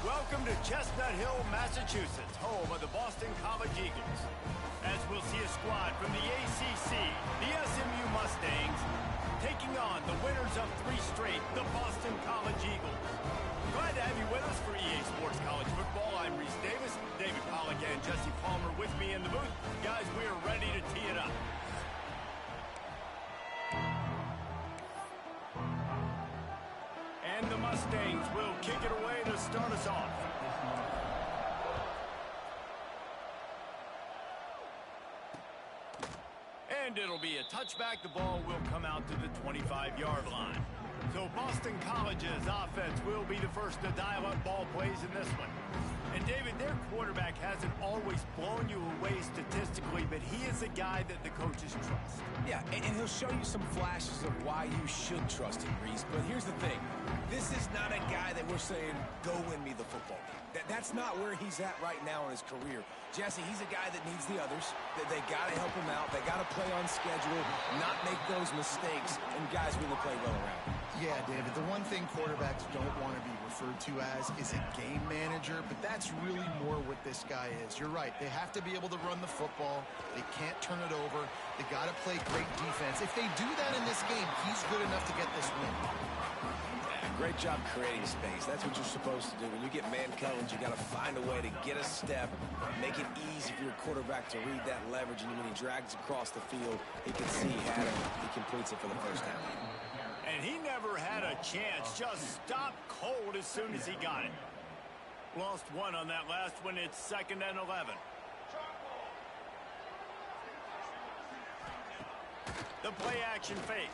Welcome to Chestnut Hill, Massachusetts, home of the Boston College Eagles. As we'll see a squad from the ACC, the SMU Mustangs, taking on the winners of 3 straight, the Boston College Eagles. Glad to have you with us for EA Sports College Football. I'm Reese Davis, David Pollack and Jesse Palmer with me in the booth. Guys, we are ready to tee it up. And the Mustangs will kick it away to start us off. And it'll be a touchback. The ball will come out to the 25-yard line. So Boston College's offense will be the first to dial up ball plays in this one. And David, their quarterback hasn't always blown you away statistically, but he is a guy that the coaches trust. Yeah, and he'll show you some flashes of why you should trust him, Reese. But here's the thing. This is not a guy that we're saying, go win me the football game. That's not where he's at right now in his career. Jesse, he's a guy that needs the others. They got to help him out. They got to play on schedule, not make those mistakes, and guys really play well around him. Yeah, David, the one thing quarterbacks don't want to be referred to as is a game manager, but that's really more what this guy is. You're right. They have to be able to run the football. They can't turn it over. They got to play great defense. If they do that in this game, he's good enough to get this win. Great job creating space. That's what you're supposed to do. When you get man coverage, you got to find a way to get a step, make it easy for your quarterback to read that leverage, and when he drags across the field, he can see he had it. He completes it for the first down. And he never had a chance. Just stopped cold as soon as he got it. Lost one on that last one. It's 2nd and 11. The play action fake.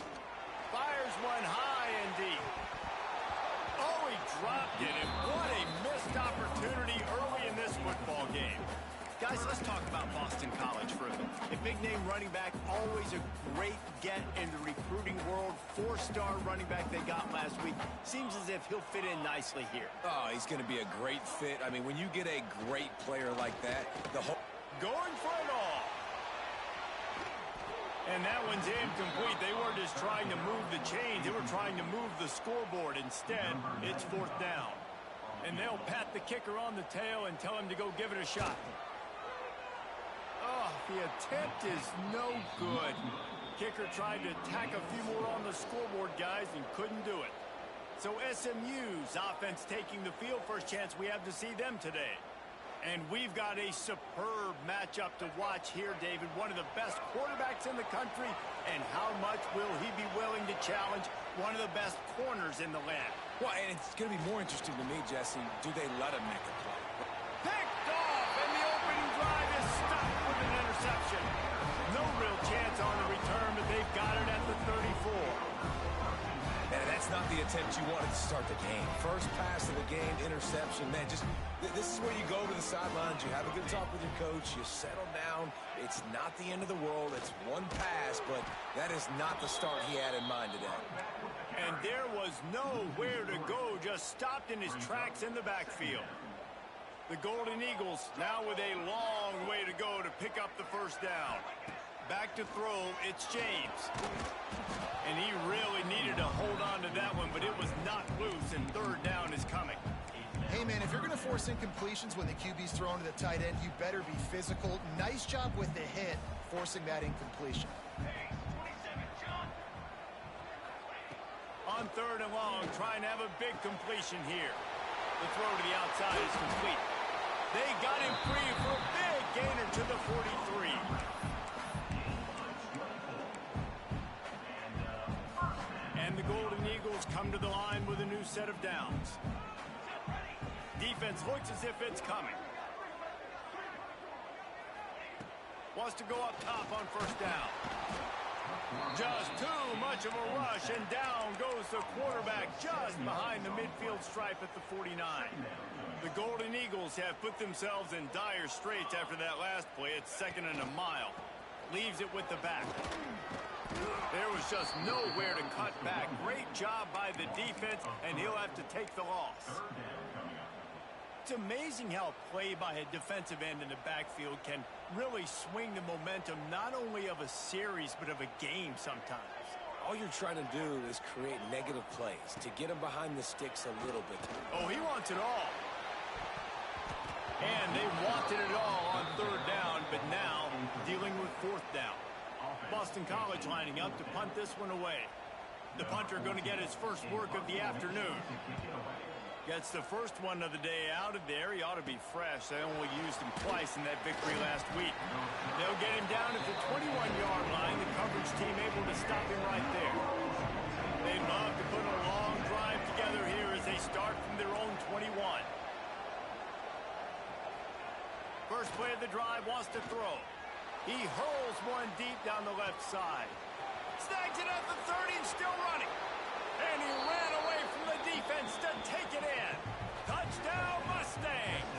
Fires one high and deep. Oh, he dropped it, and what a missed opportunity early in this football game. Guys, let's talk about Boston College for a minute. A big-name running back, always a great get in the recruiting world. 4-star running back they got last week. Seems as if he'll fit in nicely here. Oh, he's going to be a great fit. I mean, when you get a great player like that, the whole... Going for it all. And that one's incomplete. They weren't just trying to move the chains. They were trying to move the scoreboard. Instead, it's 4th down. And they'll pat the kicker on the tail and tell him to go give it a shot. Oh, the attempt is no good. Kicker tried to tack a few more on the scoreboard, guys, and couldn't do it. So SMU's offense taking the field. First chance we have to see them today. And we've got a superb matchup to watch here, David. One of the best quarterbacks in the country. And how much will he be willing to challenge one of the best corners in the land? Well, and it's going to be more interesting to me, Jesse, do they let him make a play? Picked off, and the opening drive is stopped with an interception. No real chance on the return, but they've got it at the 34. And that's not the attempt you wanted to start the game. First pass of the game, interception. Man, just this is where you go to the sidelines. You have a good talk with your coach. You settle down. It's not the end of the world. It's one pass, but that is not the start he had in mind today. And there was nowhere to go. Just stopped in his tracks in the backfield. The Golden Eagles now with a long way to go to pick up the first down. Back to throw, it's James. And he really needed to hold on to that one, but it was not loose, and 3rd down is coming. Hey, man, if you're going to force incompletions when the QB's thrown to the tight end, you better be physical. Nice job with the hit, forcing that incompletion. On 3rd and long, trying to have a big completion here. The throw to the outside is complete. They got him free for a big gainer to the 43. And the Golden Eagles come to the line with a new set of downs. Defense looks as if it's coming. Wants to go up top on 1st down. Just too much of a rush, and down goes the quarterback just behind the midfield stripe at the 49. The Golden Eagles have put themselves in dire straits after that last play. It's 2nd and a mile. Leaves it with the back. There was just nowhere to cut back. Great job by the defense, and he'll have to take the loss. It's amazing how play by a defensive end in the backfield can really swing the momentum not only of a series but of a game sometimes. All you're trying to do is create negative plays to get him behind the sticks a little bit. Oh, he wants it all. And they wanted it all on third down, but now dealing with fourth down. Boston College lining up to punt this one away. The punter going to get his first work of the afternoon. Gets the first one of the day out of there. He ought to be fresh. They only used him twice in that victory last week. They'll get him down at the 21-yard line. The coverage team able to stop him right there. They'd love to put a long drive together here as they start from their own 21. First play of the drive, wants to throw. He hurls one deep down the left side. Snags it at the 30 and still running. And he ran away from the defense to take it in. Touchdown, Mustangs!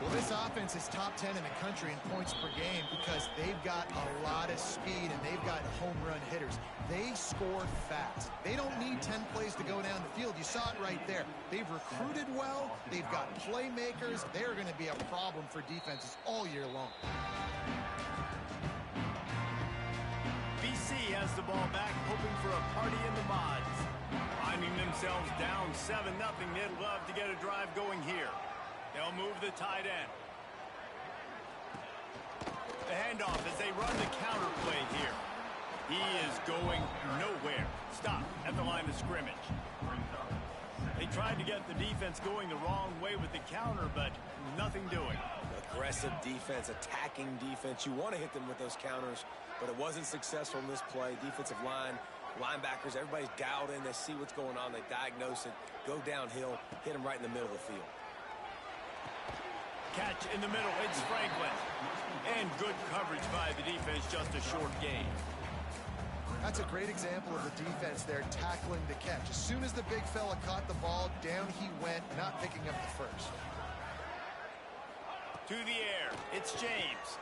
Well, this offense is top 10 in the country in points per game because they've got a lot of speed and they've got home run hitters. They score fast. They don't need 10 plays to go down the field. You saw it right there. They've recruited well. They've got playmakers. They're going to be a problem for defenses all year long. BC has the ball back, hoping for a party in the mods. Finding themselves down 7-0, they'd love to get a drive going here. They'll move the tight end. The handoff as they run the counter play here. He is going nowhere. Stop at the line of scrimmage. They tried to get the defense going the wrong way with the counter, but nothing doing. Aggressive defense, attacking defense. You want to hit them with those counters, but it wasn't successful in this play. Defensive line, linebackers, everybody's dialed in. They see what's going on. They diagnose it, go downhill, hit them right in the middle of the field. Catch in the middle. It's Franklin. And good coverage by the defense, just a short gain. That's a great example of the defense there tackling the catch. As soon as the big fella caught the ball, down he went, not picking up the first. To the air, it's James.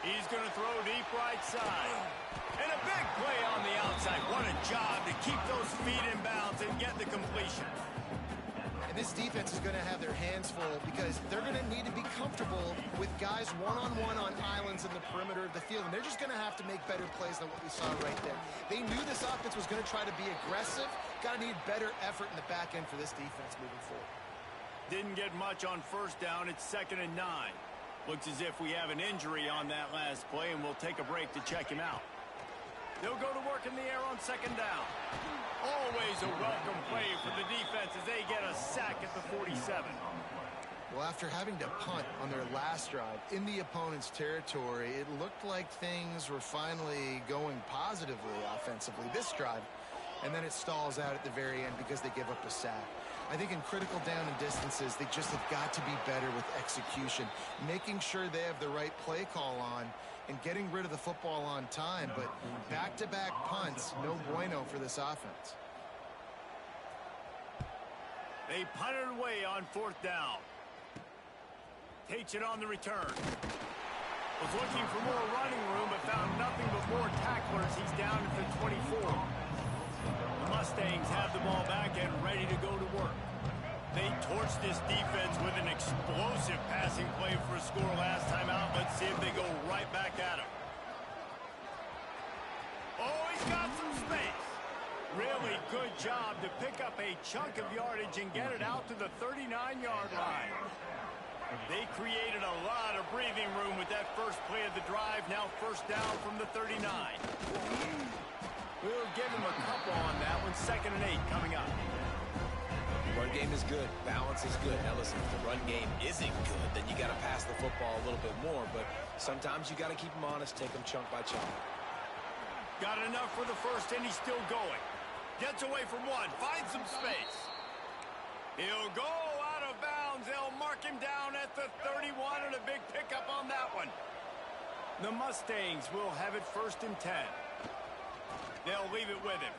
He's going to throw deep right side. And a big play on the outside. What a job to keep those feet in bounds and get the completion. And this defense is going to have their hands full because they're going to need to be comfortable with guys one-on-one on islands in the perimeter of the field. And they're just going to have to make better plays than what we saw right there. They knew this offense was going to try to be aggressive. Got to need better effort in the back end for this defense moving forward. Didn't get much on first down. It's 2nd and 9. Looks as if we have an injury on that last play, and we'll take a break to check him out. They'll go to work in the air on 2nd down. Always a welcome play for the defense as they get a sack at the 47. Well, after having to punt on their last drive in the opponent's territory, it looked like things were finally going positively offensively this drive, and then it stalls out at the very end because they give up a sack. I think in critical down and distances, they just have got to be better with execution, making sure they have the right play call on and getting rid of the football on time. But back-to-back punts, no bueno for this offense. They punted away on 4th down. Takes it on the return. Was looking for more running room, but found nothing but more tacklers. He's down at the 24. The Mustangs have the ball back and ready to go to work. They torched this defense with an explosive passing play for a score last time out. Let's see if they go right back at him. Oh, he's got some space. Really good job to pick up a chunk of yardage and get it out to the 39-yard line. They created a lot of breathing room with that first play of the drive. Now 1st down from the 39. We'll give him a couple on that one. 2nd and 8 coming up. Run game is good. Balance is good. Now listen, if the run game isn't good, then you got to pass the football a little bit more. But sometimes you got to keep them honest, take them chunk by chunk. Got enough for the first, and he's still going. Gets away from one. Finds some space. He'll go out of bounds. They'll mark him down at the 31, and a big pickup on that one. The Mustangs will have it 1st and 10. They'll leave it with him.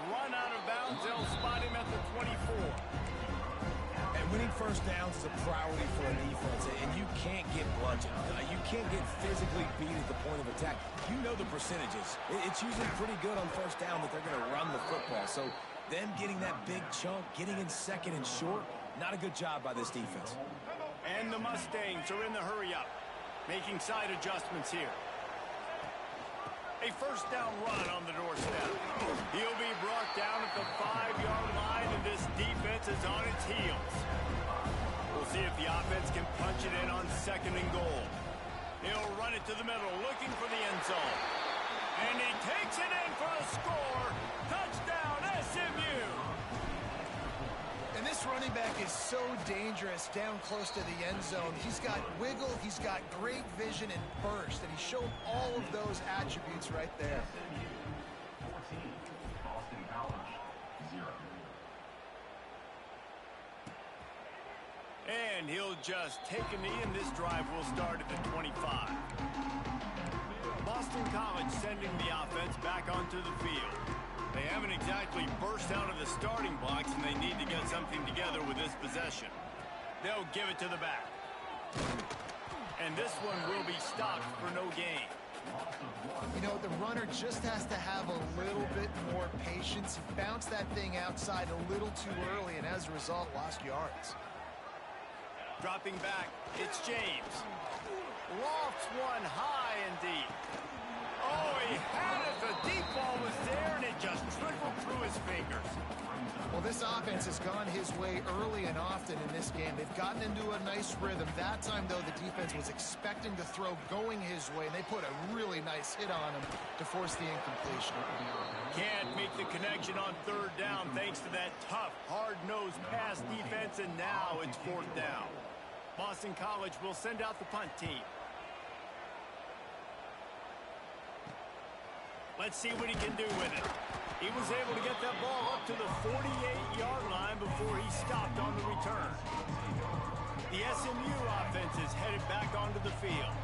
Run out of bounds. They'll spot him at the 24. And winning first downs is a priority for a defense, and you can't get bludgeoned. You can't get physically beat at the point of attack. You know the percentages. It's usually pretty good on first down that they're going to run the football. So them getting that big chunk, getting in 2nd and short, not a good job by this defense. And the Mustangs are in the hurry-up, making side adjustments here. A 1st down run on the doorstep. He'll be brought down at the 5-yard line, and this defense is on its heels. see if the offense can punch it in on 2nd and goal. He'll run it to the middle, looking for the end zone. And he takes it in for a score. Touchdown, SMU! And this running back is so dangerous down close to the end zone. He's got wiggle, he's got great vision and burst, and he showed all of those attributes right there. And he'll just take a knee, and this drive will start at the 25. Boston College sending the offense back onto the field. They haven't exactly burst out of the starting blocks, and they need to get something together with this possession. They'll give it to the back. And this one will be stopped for no gain. You know, the runner just has to have a little bit more patience. He bounced that thing outside a little too early, and as a result, lost yards. Dropping back, it's James. Lofts one high and deep. Oh, he had it. The deep ball was there, and it just trickled through his fingers. Well, this offense has gone his way early and often in this game. They've gotten into a nice rhythm. That time, though, the defense was expecting to throw going his way, and they put a really nice hit on him to force the incompletion. Can't make the connection on 3rd down thanks to that tough, hard-nosed pass defense, and now it's 4th down. Boston College will send out the punt team. Let's see what he can do with it. He was able to get that ball up to the 48-yard line before he stopped on the return. The SMU offense is headed back onto the field.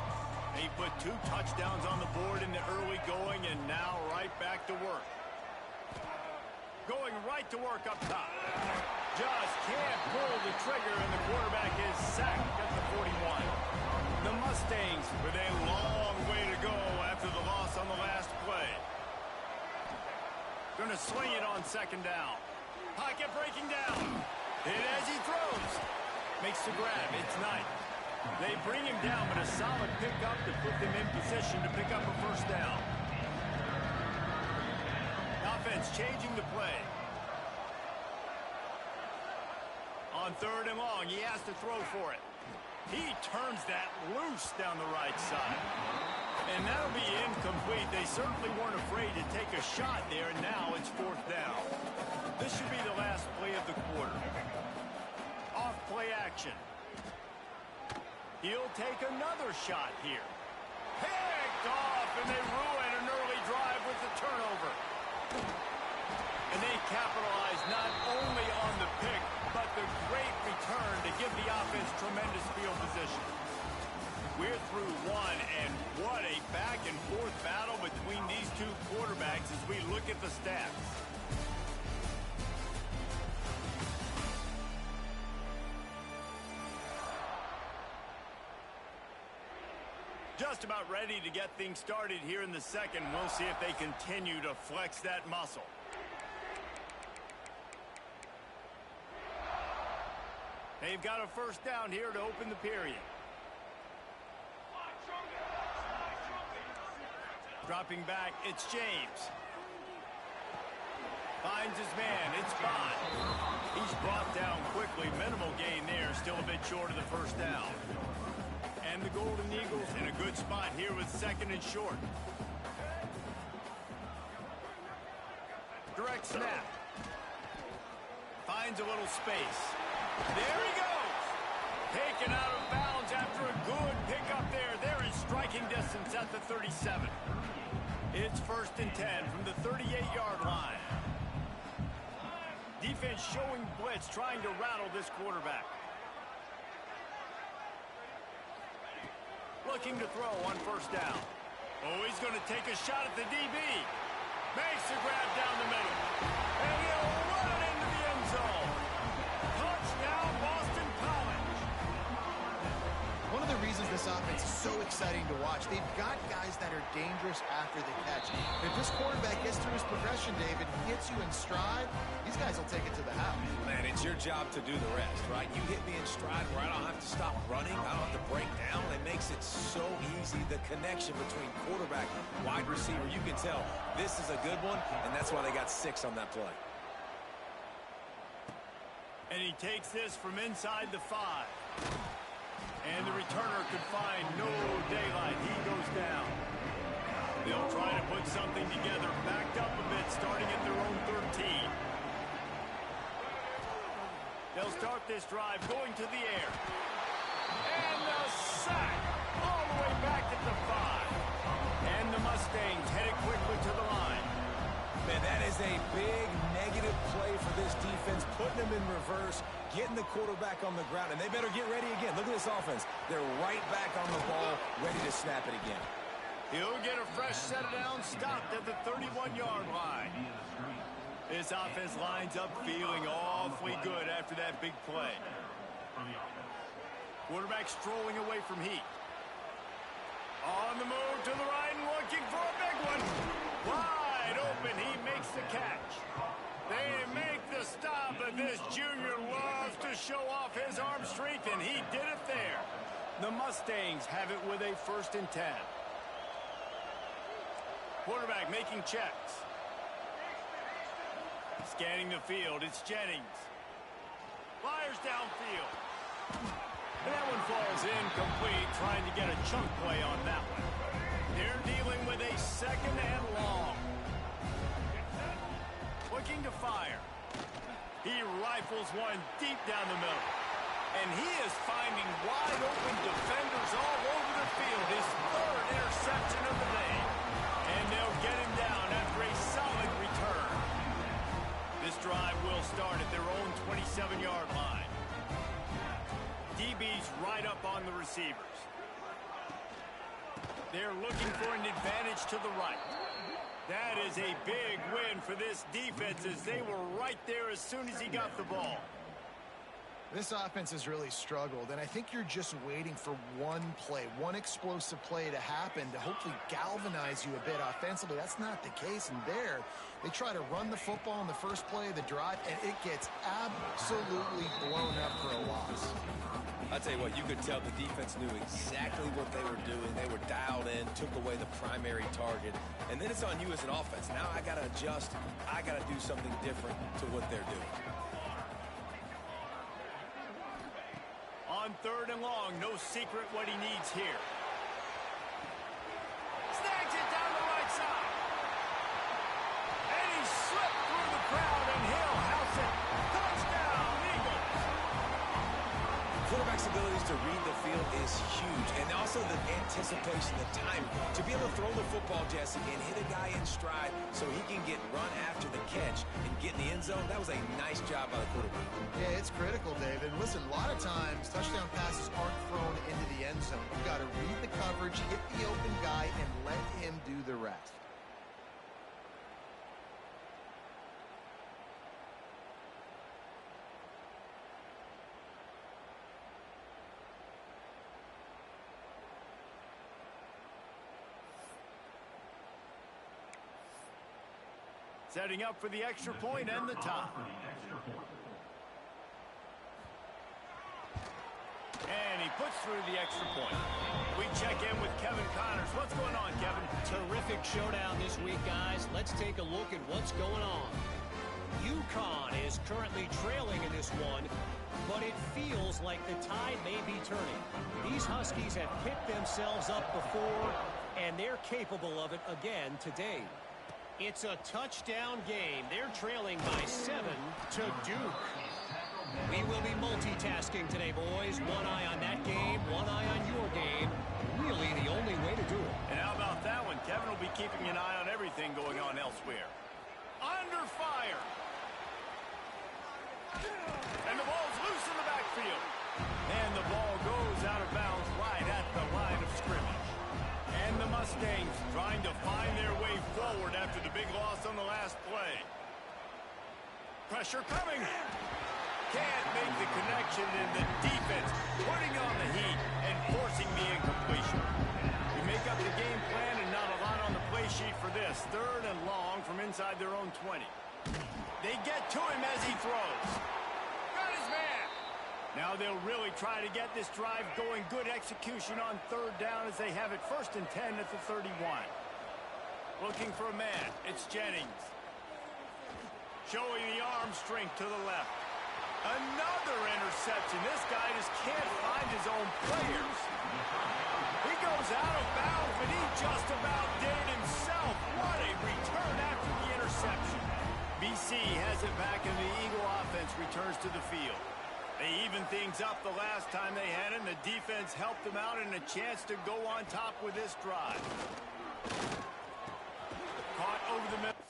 They put 2 touchdowns on the board in the early going, and now right back to work. Going right to work up top. Just can't pull the trigger, and the quarterback is sacked at the 41. The Mustangs with a long way to go after the loss on the last play. Going to swing it on 2nd down. Pocket breaking down. Hit as he throws. Makes the grab. It's Knight. They bring him down, but a solid pickup to put them in position to pick up a 1st down. Offense changing the play. On 3rd and long, he has to throw for it. He turns that loose down the right side. And that'll be incomplete. They certainly weren't afraid to take a shot there, and now it's 4th down. This should be the last play of the quarter. Off play action. He'll take another shot here. Picked off, and they ruin an early drive with the turnover. And they capitalize not only on the pick, but the great return to give the offense tremendous field position. We're through one, and what a back-and-forth battle between these 2 quarterbacks as we look at the stats. Just about ready to get things started here in the 2nd. We'll see if they continue to flex that muscle. They've got a 1st down here to open the period. Dropping back, it's James. Finds his man, it's Bond. He's brought down quickly, minimal gain there, still a bit short of the 1st down. And the Golden Eagles in a good spot here with 2nd and short. Direct snap. Finds a little space. There he goes. Taken out of bounds after a good pickup there. They're in striking distance at the 37. It's 1st and 10 from the 38-yard line. Defense showing blitz, trying to rattle this quarterback. Looking to throw on 1st down. Oh, he's going to take a shot at the DB. Makes the grab down the middle. And he'll run it into the end zone. Touchdown, Boston College. One of the reasons this offense is so exciting to watch, they've got guys that are dangerous after the catch. If this quarterback gets through his progression, David, hits you in stride, these guys will take it to the house. Man, it's your job to do the rest, right? You hit me in stride where I don't have to stop running. I don't have to break down. It makes it so easy. The connection between quarterback and wide receiver, you can tell this is a good one, and that's why they got 6 on that play. And he takes this from inside the 5. And the returner could find no daylight. He goes down. They'll try to put something together, backed up a bit, starting at their own 13. They'll start this drive going to the air. And the sack all the way back at the 5. And the Mustangs headed quickly to the line. Man, that is a big negative play for this defense, putting them in reverse, getting the quarterback on the ground, and they better get ready again. Look at this offense. They're right back on the ball, ready to snap it again. He'll get a fresh set down, stopped at the 31-yard line. This offense lines up feeling awfully good after that big play. Quarterback strolling away from Heat. On the move to the right and looking for a big one. Wide open, he makes the catch. They make the stop, but this junior loves to show off his arm strength, and he did it there. The Mustangs have it with a 1st and 10. Quarterback making checks. Scanning the field, it's Jennings. Fires downfield. And that one falls incomplete, trying to get a chunk play on that one. They're dealing with a 2nd and long. Looking to fire. He rifles one deep down the middle. And he is finding wide open defenders all over the field. His 3rd interception of the day. And they'll get him down after a solid return. This drive will start at their own 27-yard line. DB's right up on the receivers. They're looking for an advantage to the right. That is a big win for this defense as they were right there as soon as he got the ball. This offense has really struggled, and I think you're just waiting for one play, one explosive play to happen to hopefully galvanize you a bit offensively. That's not the case, and there, they try to run the football in the first play of the drive, and it gets absolutely blown up for a loss. I'll tell you what, you could tell the defense knew exactly what they were doing. They were dialed in, took away the primary target, and then it's on you as an offense. Now I got to adjust. I got to do something different to what they're doing. On 3rd and long, no secret what he needs here. Snags it down the right side. And he slipped through the crowd, and he'll house it. Touchdown, Eagles. Quarterback's abilities to read the field is huge, and also the anticipation, the time to be able to throw the football, Jesse, and hit a guy in stride so he can get run after the catch and get in the end zone. That was a nice job by the quarterback. Yeah, it's critical, David. Listen, a lot of times touchdown passes aren't thrown into the end zone. You've got to read the coverage, hit the open guy, and let him do the rest. Setting up for the extra point and the top. And he puts through the extra point. We check in with Kevin Connors. What's going on, Kevin? Terrific showdown this week, guys. Let's take a look at what's going on. UConn is currently trailing in this one, but it feels like the tide may be turning. These Huskies have picked themselves up before, and they're capable of it again today. It's a touchdown game. They're trailing by 7 to Duke. We will be multitasking today, boys. One eye on that game, one eye on your game. Really the only way to do it. And how about that one? Kevin will be keeping an eye on everything going on elsewhere. Under fire. And the ball's loose in the backfield. And the ball goes out of bounds right at the line of scrimmage. And the Mustangs trying to find their way forward after the big loss on the last play. Pressure coming. Can't make the connection, and the defense putting on the heat and forcing the incompletion. We make up the game plan and not a lot on the play sheet for this. 3rd and long from inside their own 20. They get to him as he throws. Got his man. Now they'll really try to get this drive going. Good execution on 3rd down as they have it 1st and 10 at the 31. Looking for a man. It's Jennings. Showing the arm strength to the left. Another interception. This guy just can't find his own players. He goes out of bounds, but he just about did it himself. What a return after the interception. BC has it back, and the Eagle offense returns to the field. They evened things up the last time they had it, and the defense helped them out and a chance to go on top with this drive. Caught over the middle.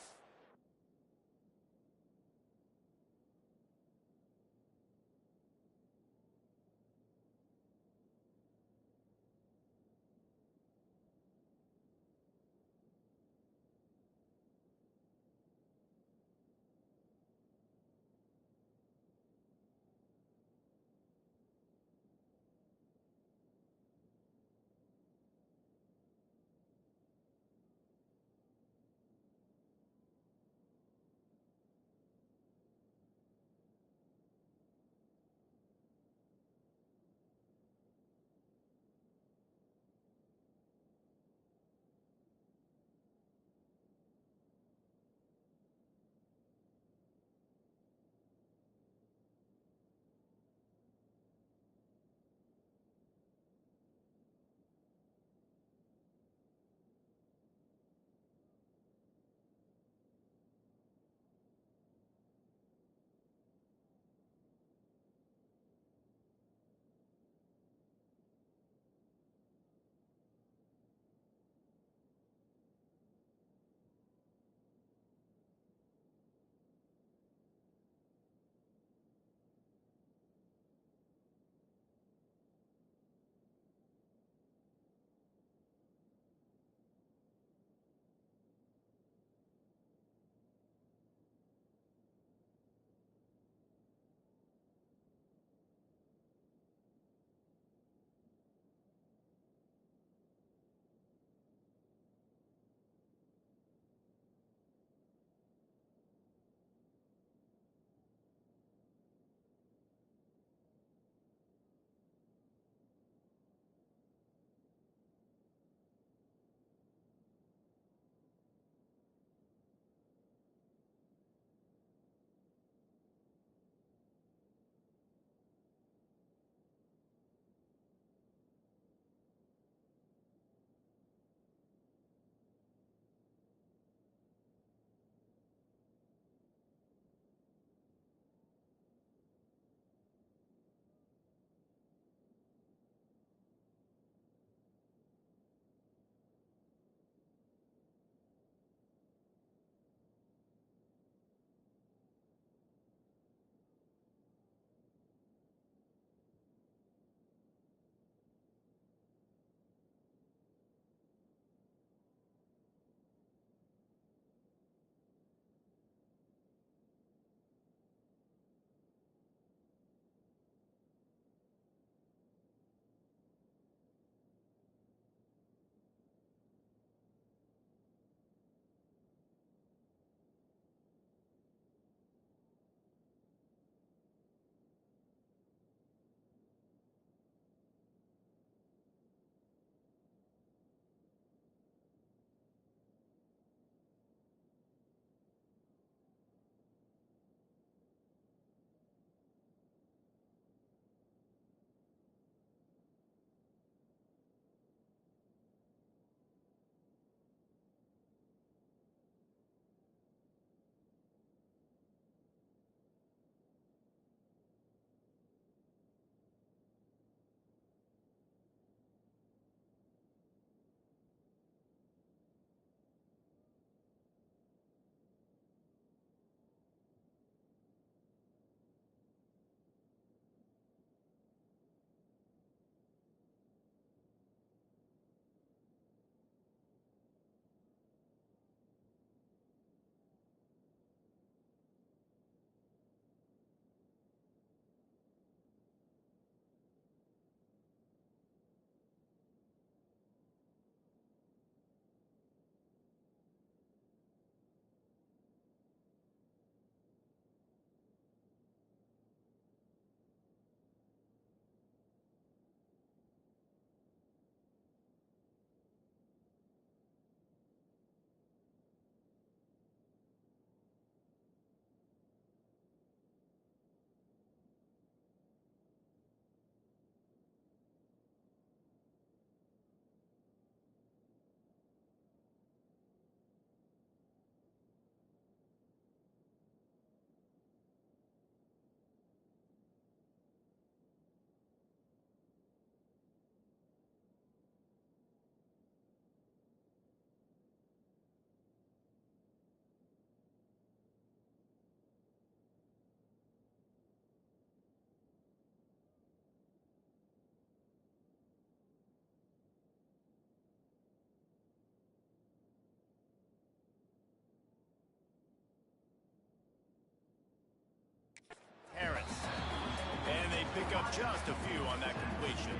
pick up just a few on that completion.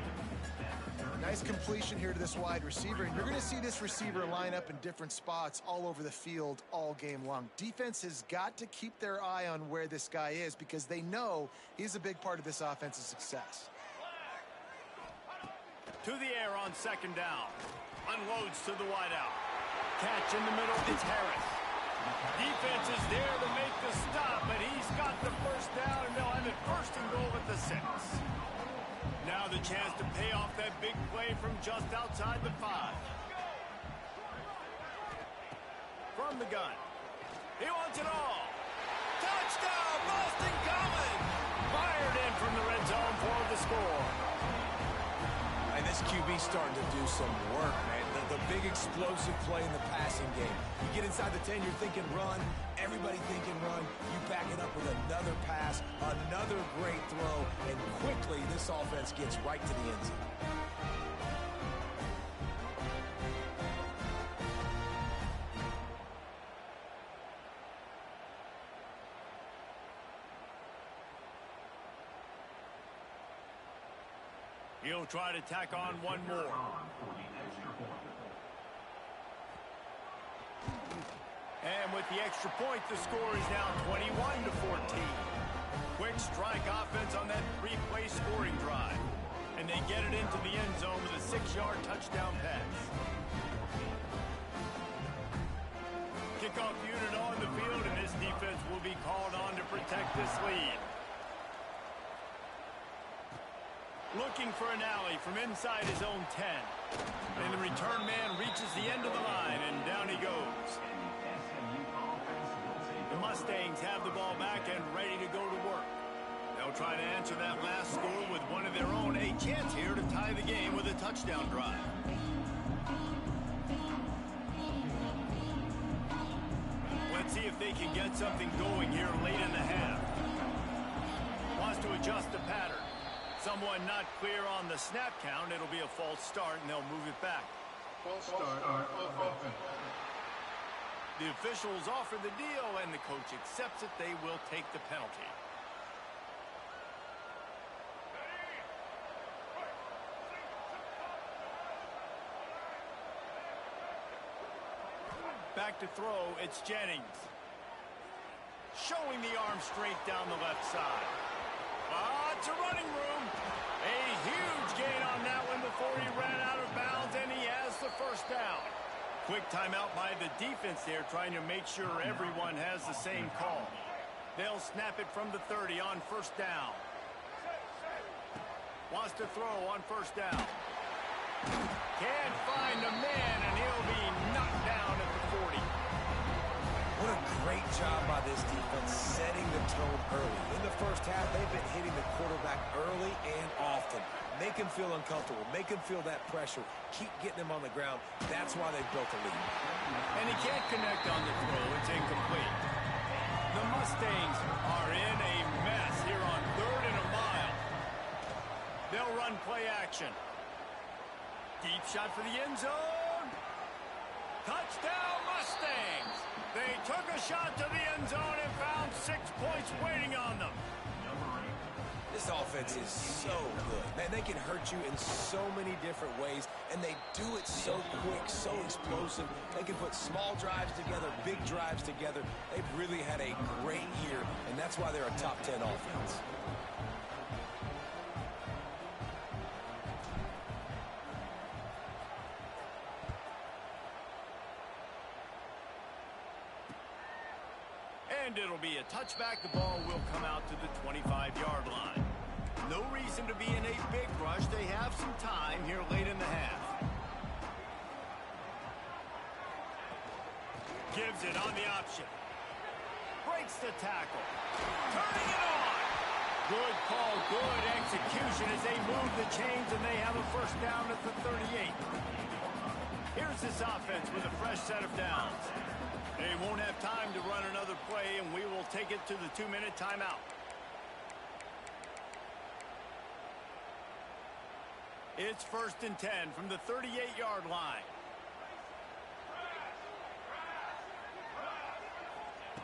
Nice completion here to this wide receiver, and you're going to see this receiver line up in different spots all over the field all game long. Defense has got to keep their eye on where this guy is because they know he's a big part of this offense's success. To the air on second down. Unloads to the wideout. Catch in the middle. It's Harris. Defense is there to make the stop, but he's got the first down, and they'll have it first and goal at the 6. Now the chance to pay off that big play from just outside the 5. From the gun. He wants it all. Touchdown, Boston College! Fired in from the red zone for the score. And this QB's starting to do some work, man. The big explosive play in the passing game. You get inside the 10, you're thinking run. Everybody thinking run. You back it up with another pass, another great throw, and quickly this offense gets right to the end zone. He'll try to tack on one more. And with the extra point, the score is now 21-14. Quick strike offense on that 3-play scoring drive. And they get it into the end zone with a 6-yard touchdown pass. Kickoff unit on the field, and this defense will be called on to protect this lead. Looking for an alley from inside his own 10. And the return man reaches the end of the line, and down he goes. The Mustangs have the ball back and ready to go to work. They'll try to answer that last score with one of their own. A chance here to tie the game with a touchdown drive. Let's see if they can get something going here late in the half. Wants to adjust the pattern. Someone not clear on the snap count. It'll be a false start, and they'll move it back. False start on offense. The officials offer the deal, and the coach accepts it. They will take the penalty. Back to throw, it's Jennings. Showing the arm strength down the left side. Lots of running room. A huge gain on that one before he ran out of bounds, and he has the first down. Quick timeout by the defense there, trying to make sure everyone has the same call. They'll snap it from the 30 on first down. Wants to throw on first down. Can't find a man, and he'll be knocked down at the 40. What a great job by this defense setting the tone early. In the first half, they've been hitting the quarterback early and often. Make him feel uncomfortable. Make him feel that pressure. Keep getting him on the ground. That's why they've built a lead. And he can't connect on the throw. It's incomplete. The Mustangs are in a mess here on 3rd and a mile. They'll run play action. Deep shot for the end zone. Touchdown, Mustangs! They took a shot to the end zone and found 6 points waiting on them. This offense is so good. Man, they can hurt you in so many different ways, and they do it so quick, so explosive. They can put small drives together, big drives together. They've really had a great year, and that's why they're a top 10 offense. And it'll be a touchback. The ball will come out to the 25-yard line. No reason to be in a big rush. They have some time here late in the half. Gives it on the option. Breaks the tackle. Turning it on. Good call, good execution as they move the chains, and they have a first down at the 38. Here's this offense with a fresh set of downs. They won't have time to run another play, and we will take it to the 2-minute timeout. It's 1st and 10 from the 38-yard line.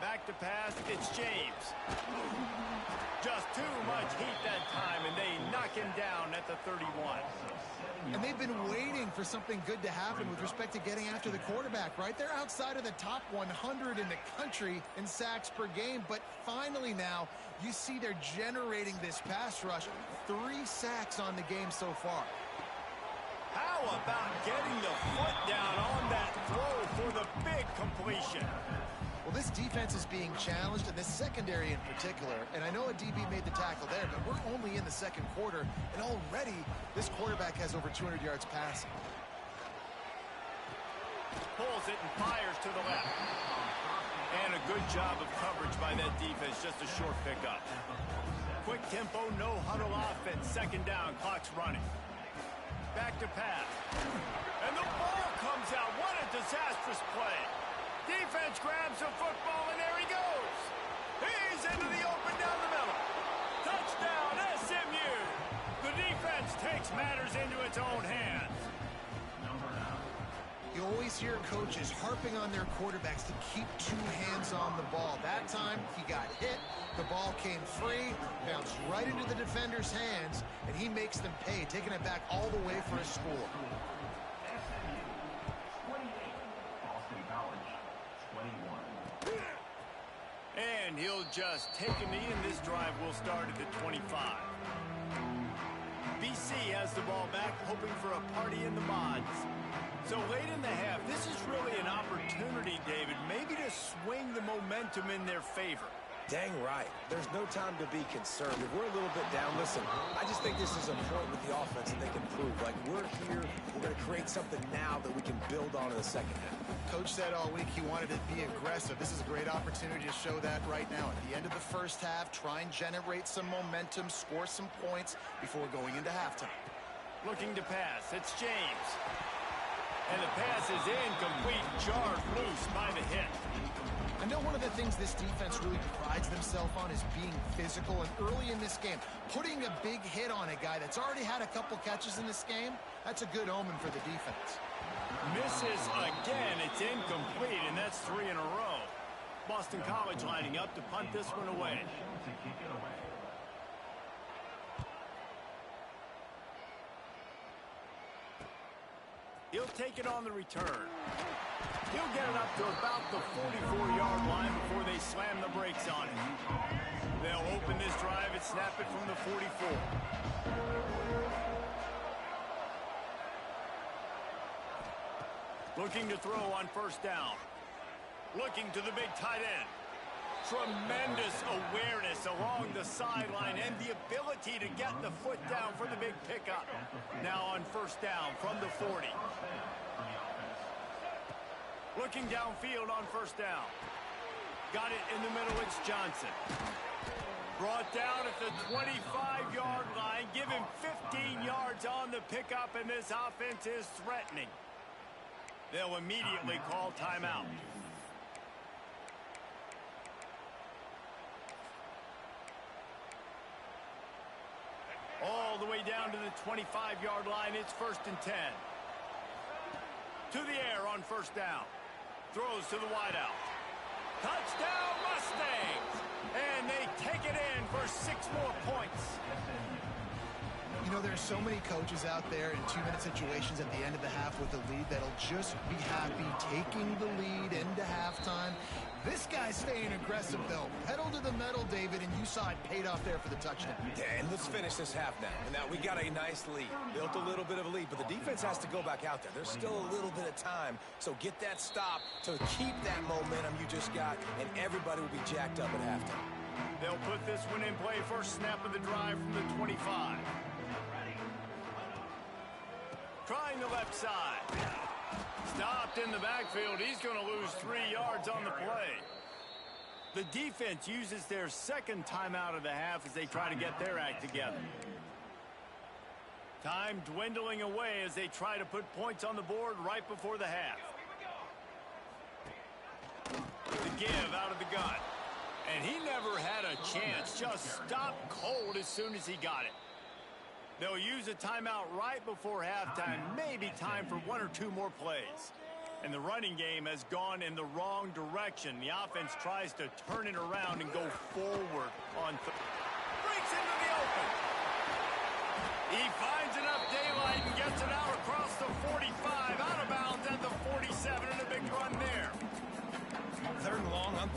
Back to pass, it's James. Just too much heat that time, and they at the 31. And they've been waiting for something good to happen with respect to getting after the quarterback, right? They're outside of the top 100 in the country in sacks per game, but finally now you see they're generating this pass rush. 3 sacks on the game so far. How about getting the foot down on that throw for the big completion? Well, this defense is being challenged, and this secondary in particular, and I know a DB made the tackle there, but we're only in the second quarter, and already this quarterback has over 200 yards passing. Pulls it and fires to the left. And a good job of coverage by that defense, just a short pickup. Quick tempo, no huddle offense, second down, clock's running. Back to pass. And the ball comes out. What a disastrous play. Defense grabs the football, and there he goes. He's into the open down the middle. Touchdown, SMU. The defense takes matters into its own hands. You always hear coaches harping on their quarterbacks to keep 2 hands on the ball. That time, he got hit. The ball came free, bounced right into the defender's hands, and he makes them pay, taking it back all the way for a score. And he'll just take a knee, and this drive will start at the 25. BC has the ball back, hoping for a party in the mods. So late in the half, this is really an opportunity, David, maybe to swing the momentum in their favor. Dang right. There's no time to be concerned. If we're a little bit down, listen, I just think this is a point with the offense that they can prove. Like, we're here, we're going to create something now that we can build on in the second half. Coach said all week he wanted to be aggressive. This is a great opportunity to show that right now. At the end of the first half, try and generate some momentum, score some points before going into halftime. Looking to pass. It's James. And the pass is incomplete, jarred loose by the hit. I know one of the things this defense really prides themselves on is being physical, and early in this game, putting a big hit on a guy that's already had a couple catches in this game, that's a good omen for the defense. Misses again. It's incomplete, and that's 3 in a row. Boston College lining up to punt this one away. He'll take it on the return. He'll get it up to about the 44-yard line before they slam the brakes on it. They'll open this drive and snap it from the 44. Looking to throw on first down. Looking to the big tight end. Tremendous awareness along the sideline and the ability to get the foot down for the big pickup. Now on first down from the 40. Looking downfield on first down. Got it in the middle, it's Johnson. Brought down at the 25-yard line. Give him 15 yards on the pickup, and this offense is threatening. They'll immediately call timeout. All the way down to the 25-yard line. It's 1st and 10. To the air on first down. Throws to the wideout. Touchdown Mustangs! And they take it in for 6 more points. You know, there's so many coaches out there in 2-minute situations at the end of the half with a lead that'll just be happy taking the lead into halftime. This guy's staying aggressive, though. Pedal to the metal, David, and you saw it paid off there for the touchdown. Yeah, and let's finish this half now. And now we got a nice lead. Built a little bit of a lead, but the defense has to go back out there. There's still a little bit of time, so get that stop to keep that momentum you just got, and everybody will be jacked up at halftime. They'll put this one in play. First snap of the drive from the 25. Trying the left side. Stopped in the backfield. He's going to lose 3 yards on the play. The defense uses their second timeout of the half as they try to get their act together. Time dwindling away as they try to put points on the board right before the half. The give out of the gun. And he never had a chance. Just stopped cold as soon as he got it. They'll use a timeout right before halftime. Maybe time for 1 or 2 more plays. And the running game has gone in the wrong direction. The offense tries to turn it around and go forward on breaks into the open. He fires.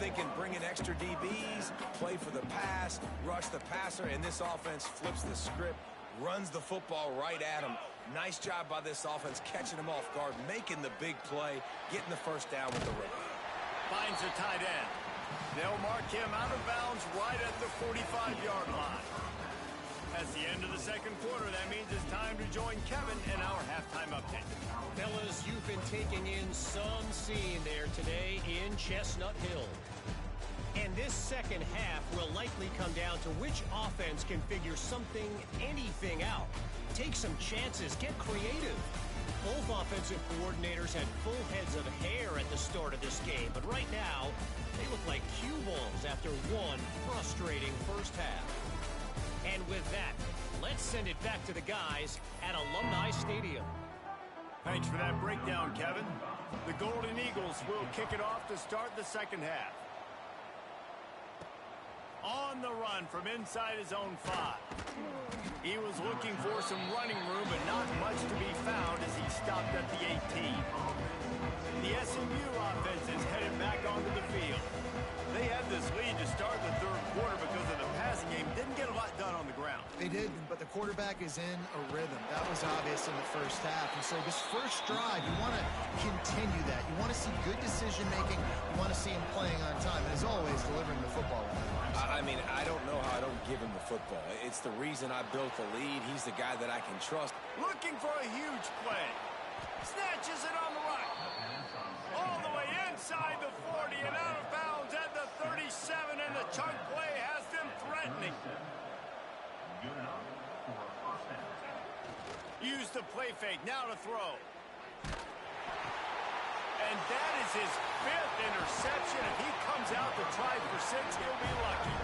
thinking bring in extra DBs, play for the pass, rush the passer, and this offense flips the script, runs the football right at him. Nice job by this offense catching him off guard, making the big play, getting the first down with the run. Finds a tight end. They'll mark him out of bounds right at the 45-yard line. That's the end of the second quarter. That means it's time to join Kevin in our halftime update. Fellas, you've been taking in some scene there today in Chestnut Hill. And this second half will likely come down to which offense can figure something, anything out. Take some chances, get creative. Both offensive coordinators had full heads of hair at the start of this game, but right now, they look like cue balls after one frustrating first half. And with that, let's send it back to the guys at Alumni Stadium. Thanks for that breakdown, Kevin. The Golden Eagles will kick it off to start the second half. On the run from inside his own 5. He was looking for some running room, but not much to be found as he stopped at the 18. The SMU offense is headed back onto the field. They had this lead to start the third quarter because of the passing game. Didn't get a lot done on the ground. They did, but the quarterback is in a rhythm. That was obvious in the first half. And so this first drive, you want to continue that. You want to see good decision-making. You want to see him playing on time. And as always, delivering the football. I mean, I don't know how I don't give him the football. It's the reason I built the lead. He's the guy that I can trust. Looking for a huge play. Snatches it on the right. All the way inside the 40 and out of bounds at the 37, and the chunk play has them threatening. Use the play fake, now to throw. And that is his 5th interception. If he comes out to try for 6, he'll be lucky.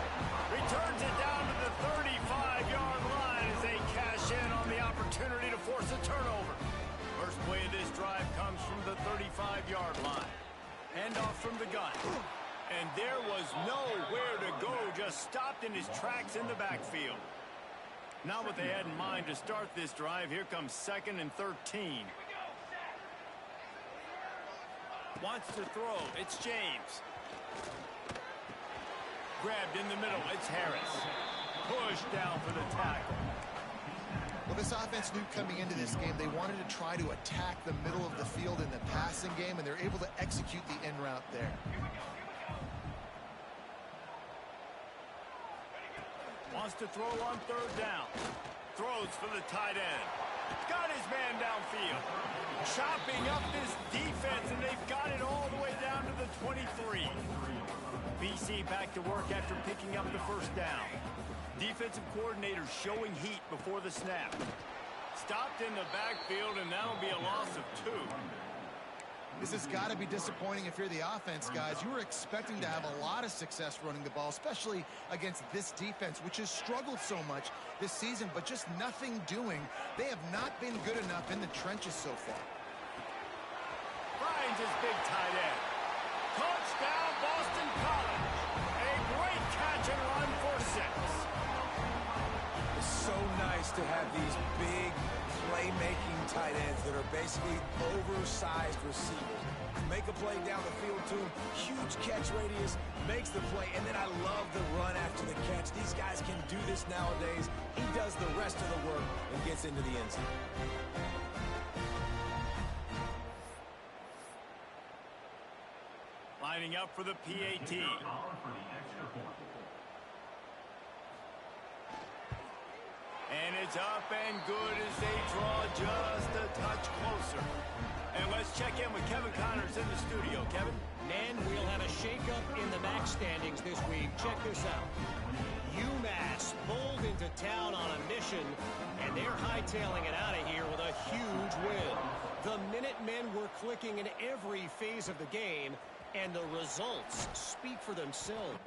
Returns it down to the 35-yard line as they cash in on the opportunity to force a turnover. First play of this drive comes from the 35-yard line. Handoff from the gun. And there was nowhere to go, just stopped in his tracks in the backfield. Not what they had in mind to start this drive. Here comes 2nd and 13. Wants to throw. It's James. Grabbed in the middle. It's Harris. Pushed down for the tackle. Well, this offense knew coming into this game they wanted to try to attack the middle of the field in the passing game, and they're able to execute the in route there. Wants to throw on 3rd down. Throws for the tight end. Got his man downfield. Chopping up this defense, and they've got it all the way down to the 23. BC back to work after picking up the first down. Defensive coordinator showing heat before the snap. Stopped in the backfield, and that'll be a loss of 2. This has got to be disappointing if you're the offense, guys. You were expecting to have a lot of success running the ball, especially against this defense, which has struggled so much this season, but just nothing doing. They have not been good enough in the trenches so far. Finds his big tight end. Touchdown, Boston College. A great catch and run for 6. It's so nice to have these big playmaking tight ends that are basically oversized receivers. Make a play down the field to him, huge catch radius, makes the play, and then I love the run after the catch. These guys can do this nowadays. He does the rest of the work and gets into the end zone. Lining up for the PAT. And it's up and good as they draw just a touch closer. And let's check in with Kevin Connors in the studio. Kevin? And we'll have a shakeup in the MAC standings this week. Check this out. UMass bowled into town on a mission, and they're hightailing it out of here with a huge win. The Minutemen were clicking in every phase of the game, and the results speak for themselves.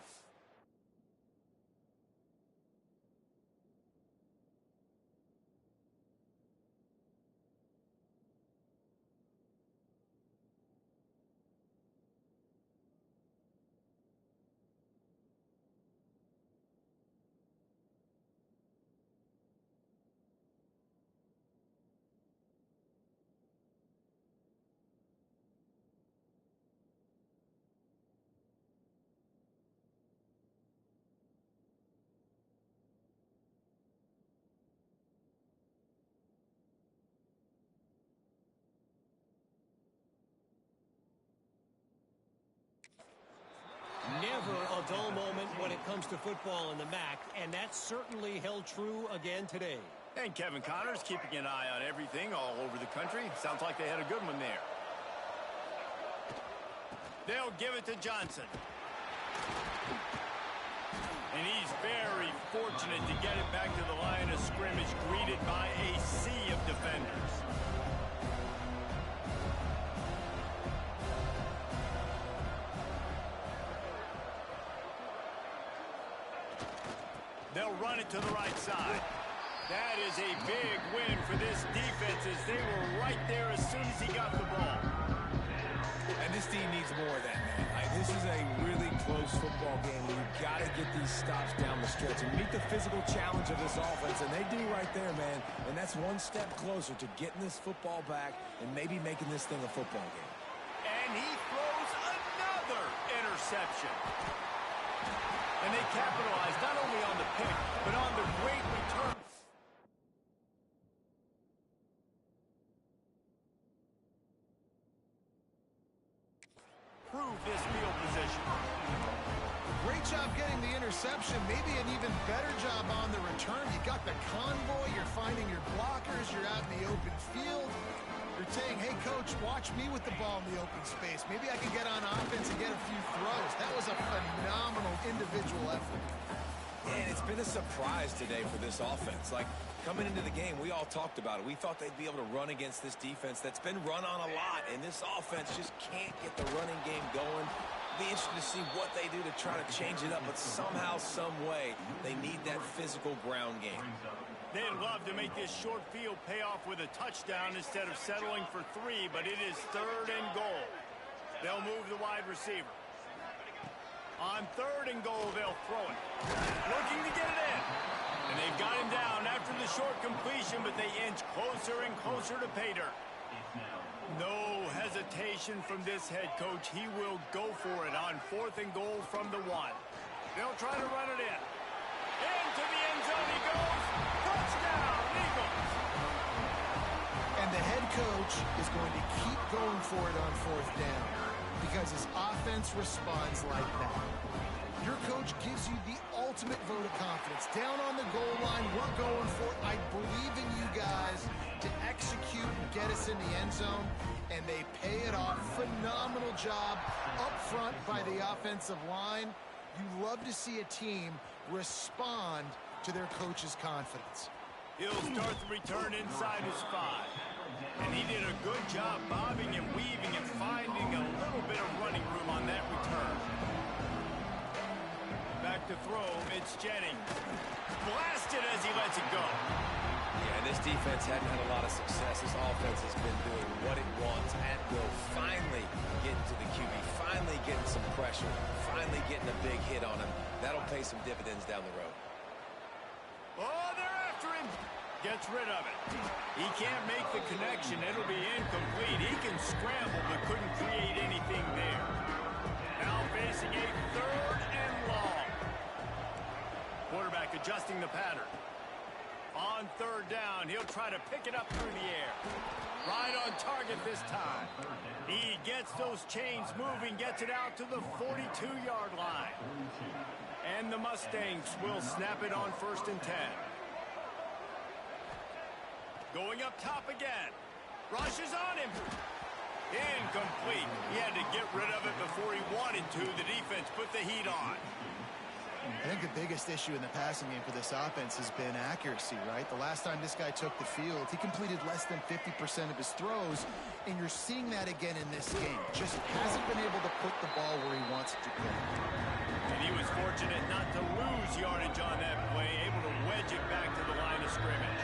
dull moment when it comes to football in the MAC, and that's certainly held true again today. And Kevin Connors keeping an eye on everything all over the country. Sounds like they had a good one there. They'll give it to Johnson. And he's very fortunate to get it back to the line of scrimmage, greeted by a sea of defenders. They'll run it to the right side. That is a big win for this defense as they were right there as soon as he got the ball. And this team needs more of that, man. This is a really close football game. You've got to get these stops down the stretch and meet the physical challenge of this offense, and they do right there, man. And that's one step closer to getting this football back and maybe making this thing a football game. And he throws another interception. And they capitalize not only on the pick, but on the great return. Prove this field position. Great job getting the interception. Maybe an even better job on the return. You got the convoy. You're finding your blockers. You're out in the open field. You're saying, hey, coach, watch me with the ball in the open space. Maybe I can get on offense and get a few throws. That was a phenomenal individual effort. And it's been a surprise today for this offense. Like, coming into the game, we all talked about it. We thought they'd be able to run against this defense that's been run on a lot, and this offense just can't get the running game going. Be interested to see what they do to try to change it up, but somehow, some way, they need that physical ground game. They'd love to make this short field pay off with a touchdown instead of settling for 3, but it is 3rd and goal. They'll move the wide receiver. On 3rd and goal, they'll throw it. Looking to get it in. And they've got him down after the short completion, but they inch closer and closer to pay dirt. No hesitation from this head coach. He will go for it on 4th and goal from the 1. They'll try to run it in. Into the end zone he goes. Touchdown, Eagles. And the head coach is going to keep going for it on 4th down because his offense responds like that. Your coach gives you the ultimate vote of confidence. Down on the goal line, we're going for it. I believe in you guys to execute and get us in the end zone, and they pay it off. Phenomenal job up front by the offensive line. You love to see a team respond to their coach's confidence. He'll start the return inside his 5. And he did a good job bobbing and weaving and finding a little bit of running room on that return. Back to throw, it's Jennings. Blasted as he lets it go. Yeah, this defense hadn't had a lot of success. This offense has been doing what it wants at will. Finally getting to the QB, finally getting some pressure, finally getting a big hit on him. That'll pay some dividends down the road. Oh, they're after him. Gets rid of it. He can't make the connection. It'll be incomplete. He can scramble, but couldn't create anything there. Now facing a 3rd and long. Quarterback adjusting the pattern. On 3rd down, he'll try to pick it up through the air. Right on target this time. He gets those chains moving, gets it out to the 42-yard line. And the Mustangs will snap it on 1st and 10. Going up top again. Rush is on him. Incomplete. He had to get rid of it before he wanted to. The defense put the heat on. I think the biggest issue in the passing game for this offense has been accuracy, right? The last time this guy took the field, he completed less than 50% of his throws, and you're seeing that again in this game. Just hasn't been able to put the ball where he wants it to go. And he was fortunate not to lose yardage on that play, able to wedge it back to the line of scrimmage.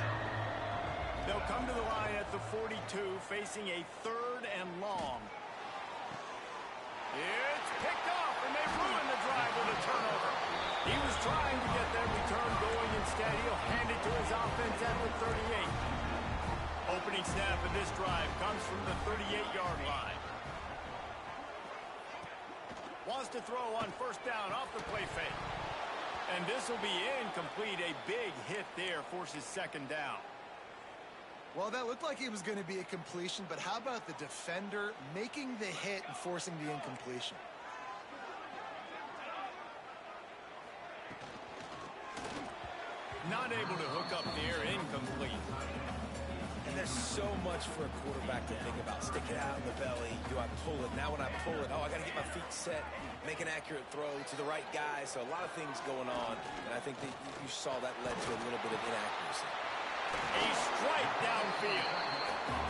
They'll come to the line at the 42, facing a 3rd and long. It's picked off, and they ruin the drive with a turnover. He was trying to get that return going. Instead, he'll hand it to his offense at the 38. Opening snap of this drive comes from the 38-yard line. Wants to throw on 1st down off the play fake. And this will be incomplete. A big hit there forces 2nd down. Well, that looked like it was going to be a completion, but how about the defender making the hit and forcing the incompletion? Not able to hook up there, incomplete. And there's so much for a quarterback to think about. Stick it out in the belly. Do I pull it? Now when I pull it, I got to get my feet set, make an accurate throw to the right guy. So a lot of things going on, and I think that you saw that led to a little bit of inaccuracy. A strike downfield.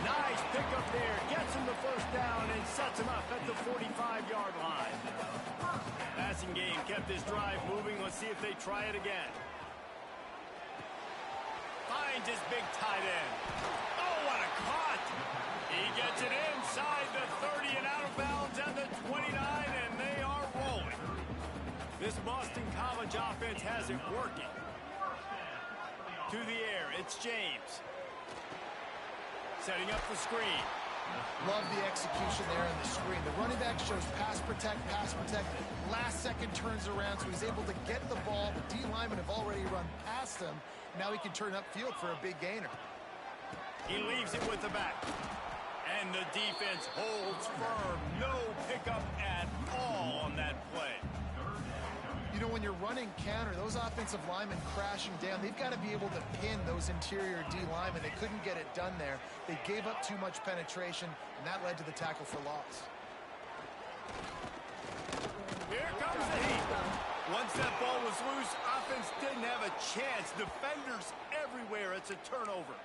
Nice pickup there. Gets him the first down and sets him up at the 45-yard line. Passing game kept this drive moving. Let's see if they try it again. Finds his big tight end. Oh, what a cut! He gets it inside the 30 and out of bounds at the 29, and they are rolling. This Boston College offense has it working. To the air, it's James. Setting up the screen. Love the execution there on the screen. The running back shows pass protect, pass protect. Last second turns around, so he's able to get the ball. The D linemen have already run past him. Now he can turn upfield for a big gainer. He leaves it with the back. And the defense holds firm. No pickup at all on that play. You know, when you're running counter, those offensive linemen crashing down, they've got to be able to pin those interior D linemen. They couldn't get it done there. They gave up too much penetration, and that led to the tackle for loss. Here comes the heat. Once that ball was loose, offense didn't have a chance. Defenders everywhere. It's a turnover.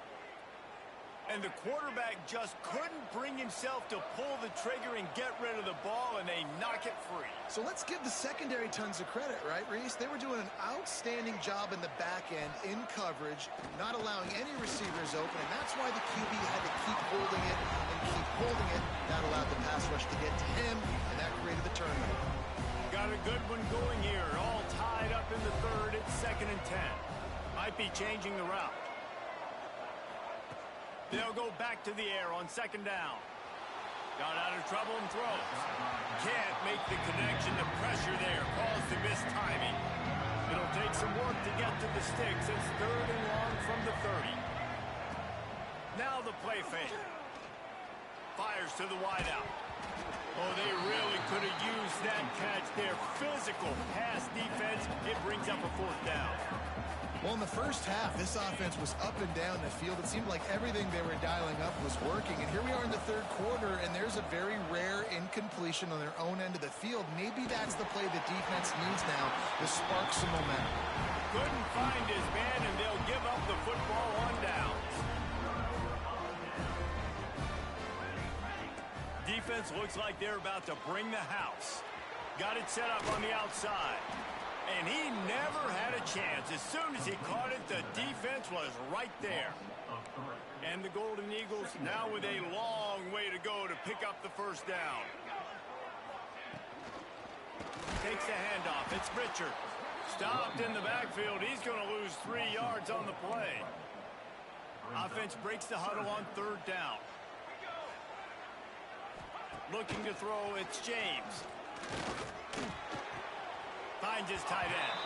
And the quarterback just couldn't bring himself to pull the trigger and get rid of the ball, and they knock it free. So let's give the secondary tons of credit, right, Reese? They were doing an outstanding job in the back end, in coverage, not allowing any receivers open, and that's why the QB had to keep holding it and keep holding it. That allowed the pass rush to get to him, and that created the turnover. Got a good one going here. All tied up in the third. It's 2nd and 10. Might be changing the route. They'll go back to the air on 2nd down. Got out of trouble and throws. Can't make the connection. The pressure there caused the missed timing. It'll take some work to get to the sticks. It's 3rd and long from the 30. Now the play fake. Fires to the wideout. Oh, they really could have used that catch there. Physical pass defense. It brings up a 4th down. Well, in the first half, this offense was up and down the field. It seemed like everything they were dialing up was working. And here we are in the 3rd quarter, and there's a very rare incompletion on their own end of the field. Maybe that's the play the defense needs now to spark some momentum. Couldn't find his man, and they'll give up the football on downs. Defense looks like they're about to bring the house. Got it set up on the outside. And he never had a chance. As soon as he caught it, the defense was right there. And the Golden Eagles now with a long way to go to pick up the first down. Takes the handoff. It's Richard. Stopped in the backfield. He's going to lose 3 yards on the play. Offense breaks the huddle on 3rd down. Looking to throw, it's James. Finds his tight end.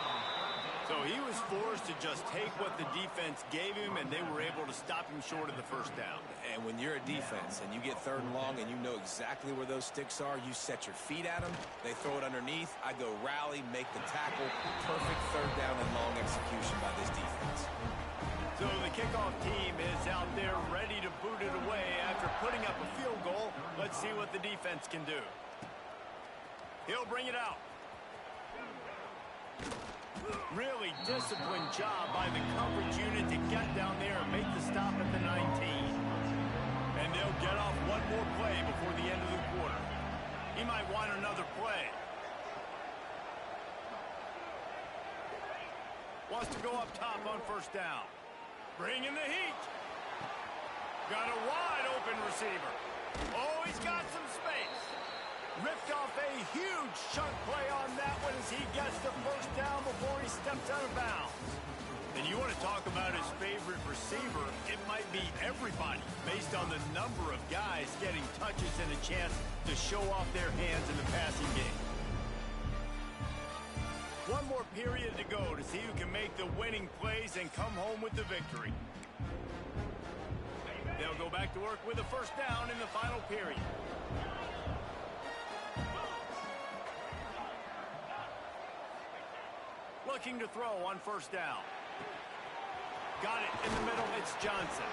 So he was forced to just take what the defense gave him, and they were able to stop him short of the first down. And when you're a defense and you get 3rd and long and you know exactly where those sticks are, you set your feet at them, they throw it underneath, I go rally, make the tackle. Perfect 3rd down and long execution by this defense. So the kickoff team is out there ready to boot it away after putting up a field goal. Let's see what the defense can do. He'll bring it out. Really disciplined job by the coverage unit to get down there and make the stop at the 19. And they'll get off one more play before the end of the quarter. He might want another play. Wants to go up top on 1st down. Bringing the heat. Got a wide open receiver. Oh, he's got some space. Ripped off a huge chunk play on that one as he gets the first down before he steps out of bounds. And you want to talk about his favorite receiver, it might be everybody based on the number of guys getting touches and a chance to show off their hands in the passing game. One more period to go to see who can make the winning plays and come home with the victory. They'll go back to work with a first down in the final period. Looking to throw on 1st down. Got it in the middle. It's Johnson.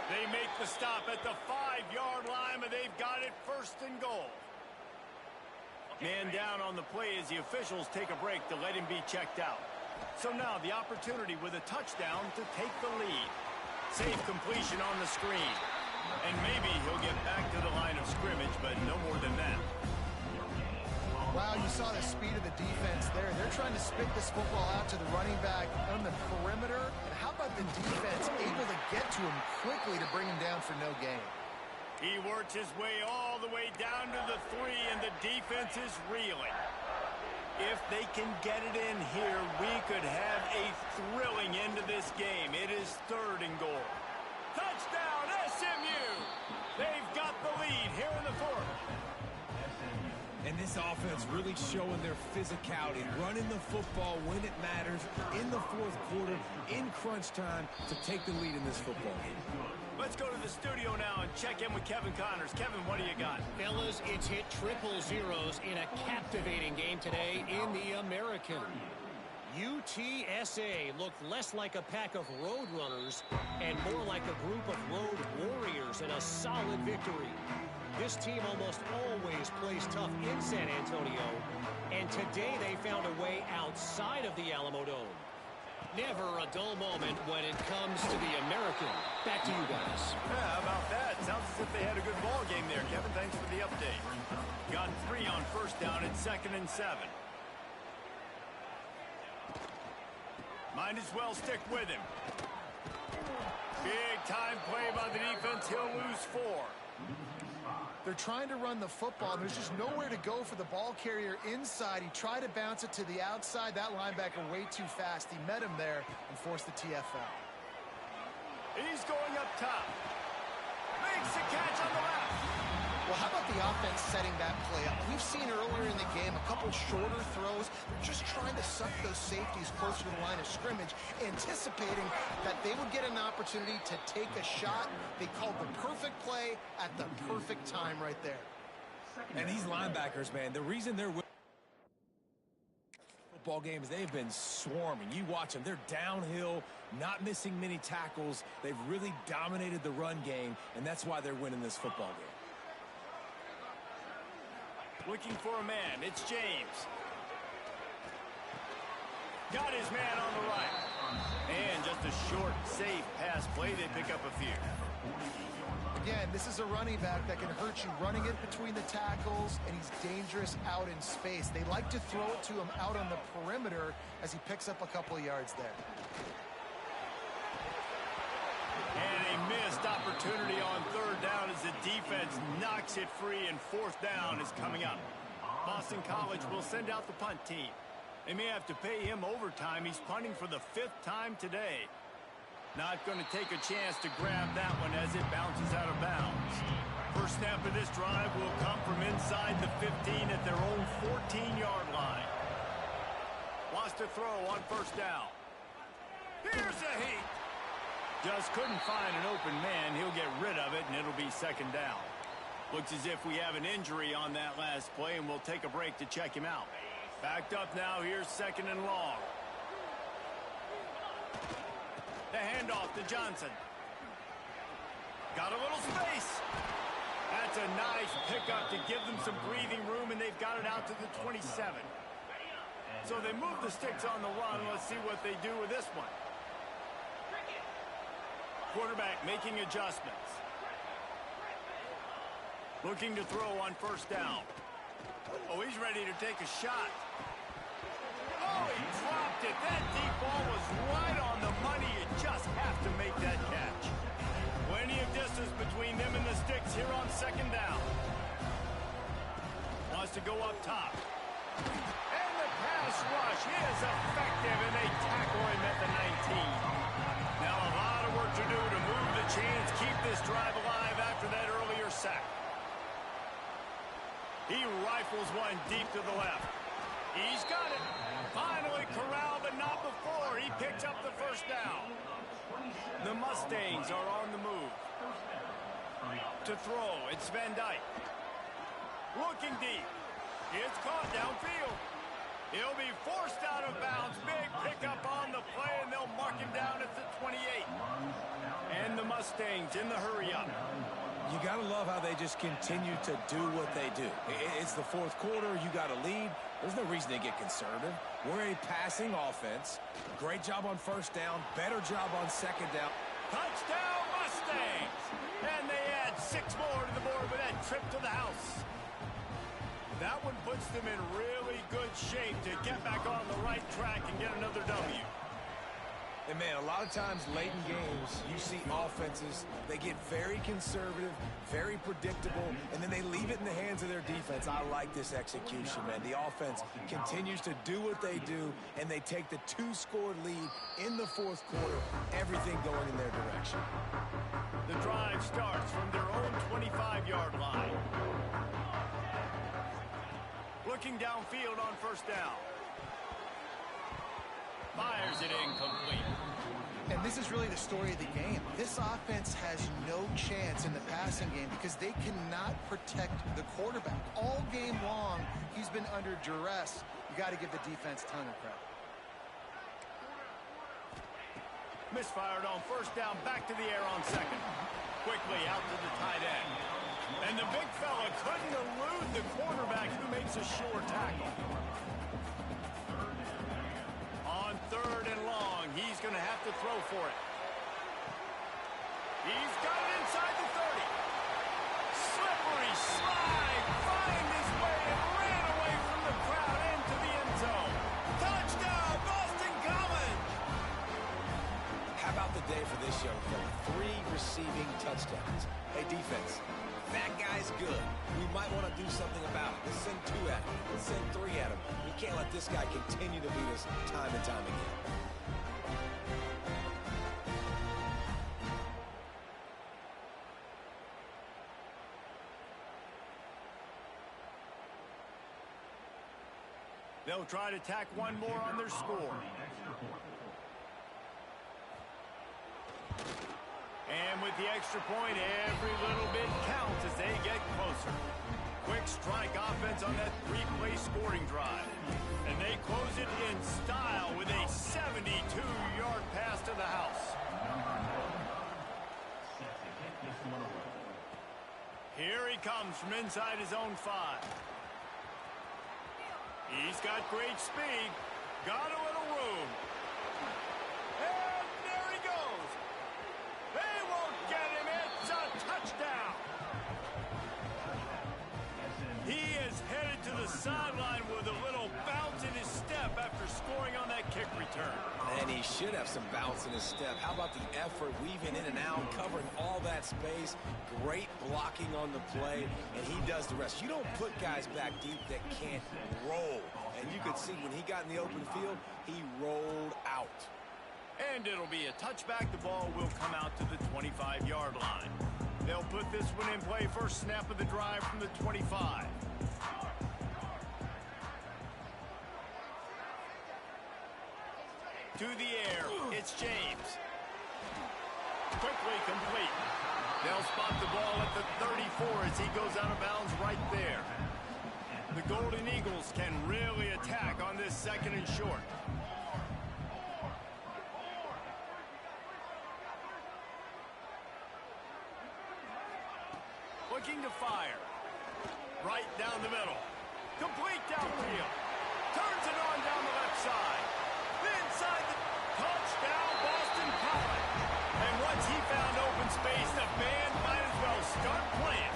They make the stop at the 5-yard line, but they've got it first and goal. Man down on the play as the officials take a break to let him be checked out. So now the opportunity with a touchdown to take the lead. Safe completion on the screen. And maybe he'll get back to the line of scrimmage, but no more than that. Wow, you saw the speed of the defense there. They're trying to spit this football out to the running back on the perimeter. And how about the defense able to get to him quickly to bring him down for no gain? He works his way all the way down to the 3, and the defense is reeling. If they can get it in here, we could have a thrilling end to this game. It is 3rd and goal. Touchdown, SMU! They've got the lead here in the 4th. And this offense really showing their physicality, running the football when it matters, in the 4th quarter, in crunch time, to take the lead in this football game. Let's go to the studio now and check in with Kevin Connors. Kevin, what do you got? Fellas, it's hit triple zeros in a captivating game today in the American. UTSA looked less like a pack of road runners and more like a group of road warriors in a solid victory. This team almost always plays tough in San Antonio, and today they found a way outside of the Alamo Dome. Never a dull moment when it comes to the American. Back to you guys. Yeah, how about that? Sounds as if they had a good ball game there, Kevin. Thanks for the update. Got 3 on first down. It's 2nd and 7. Might as well stick with him. Big time play by the defense. He'll lose 4. They're trying to run the football. There's just nowhere to go for the ball carrier inside. He tried to bounce it to the outside. That linebacker way too fast. He met him there and forced the TFL. He's going up top. Makes the catch on the left. Well, how about the offense setting that play up? We've seen earlier in the game a couple shorter throws. They're just trying to suck those safeties closer to the line of scrimmage, anticipating that they would get an opportunity to take a shot. They called the perfect play at the perfect time right there. And these linebackers, man, the reason they're winning football games, they've been swarming. You watch them. They're downhill, not missing many tackles. They've really dominated the run game, and that's why they're winning this football game. Looking for a man. It's James. Got his man on the right. And just a short, safe pass play. They pick up a few. Again, this is a running back that can hurt you running it between the tackles, and he's dangerous out in space. They like to throw it to him out on the perimeter as he picks up a couple of yards there. And a missed opportunity on 3rd down as the defense knocks it free, and 4th down is coming up. Boston College will send out the punt team. They may have to pay him overtime. He's punting for the 5th time today. Not going to take a chance to grab that one as it bounces out of bounds. First snap of this drive will come from inside the 15 at their own 14-yard line. Wants to throw on 1st down. Here's a heat. Just couldn't find an open man. He'll get rid of it, and it'll be 2nd down. Looks as if we have an injury on that last play, and we'll take a break to check him out. Backed up now. Here's 2nd and long. The handoff to Johnson. Got a little space. That's a nice pickup to give them some breathing room, and they've got it out to the 27. So they move the sticks on the run. Let's see what they do with this one. Quarterback making adjustments. Looking to throw on 1st down. Oh, he's ready to take a shot. Oh, he dropped it. That deep ball was right on the money. You just have to make that catch. Plenty of distance between them and the sticks here on 2nd down. Wants to go up top. And the pass rush is effective, and they tackle him at the 19. Now a lot of work to do to move the chains, keep this drive alive after that earlier sack. He rifles one deep to the left. He's got it. Finally corralled, but not before. He picks up the 1st down. The Mustangs are on the move. To throw, it's Van Dyke. Looking deep. It's caught downfield. He'll be forced out of bounds. Big pickup on the play, and they'll mark him down at the 28. And the Mustangs in the hurry-up. You got to love how they just continue to do what they do. It's the fourth quarter. You got to lead. There's no reason to get conservative. We're a passing offense. Great job on first down. Better job on second down. Touchdown, Mustangs! And they add 6 more to the board with that trip to the house. That one puts them in really good shape to get back on the right track and get another W. And, man, a lot of times late in games, you see offenses, they get very conservative, very predictable, and then they leave it in the hands of their defense. I like this execution, man. The offense continues to do what they do, and they take the 2-score lead in the fourth quarter, everything going in their direction. The drive starts from their own 25-yard line. Looking downfield on first down. Fires it incomplete. And this is really the story of the game. This offense has no chance in the passing game because they cannot protect the quarterback. All game long, he's been under duress. You got to give the defense a ton of credit. Misfired on first down, back to the air on second. Quickly out to the tight end. And the big fella couldn't elude the quarterback who makes a sure tackle. On third and long, he's going to have to throw for it. He's got it inside the 30. Slippery slide, find his way and ran away from the crowd into the end zone. Touchdown, Boston College! How about the day for this young fella? 3 receiving touchdowns. Hey, defense, that guy's good. We might want to do something about it. Let's send 2 at him. Let's send 3 at him. We can't let this guy continue to beat us time and time again. They'll try to tack one more on their score. And with the extra point, every little bit counts as they get closer. Quick strike offense on that 3-play scoring drive. And they close it in style with a 72-yard pass to the house. Here he comes from inside his own 5. He's got great speed. Got a little room. And there he goes. They won't get him. It's a touchdown. He is headed to the sideline with a little bounce in his step after scoring on that kick return. And he should have some bounce in his step. How about the effort, weaving in and out, covering all that space, great blocking on the play, and he does the rest. You don't put guys back deep that can't roll. And you could see when he got in the open field, he rolled out. And it'll be a touchback. The ball will come out to the 25-yard line. They'll put this one in play first snap of the drive from the 25. To the air, it's James. Quickly complete. They'll spot the ball at the 34 as he goes out of bounds right there. The Golden Eagles can really attack on this second and short. Looking to fire. Right down the middle. Complete downfield. Turns it on down the left side. Inside the touchdown, Boston College. And once he found open space, the band might as well start playing.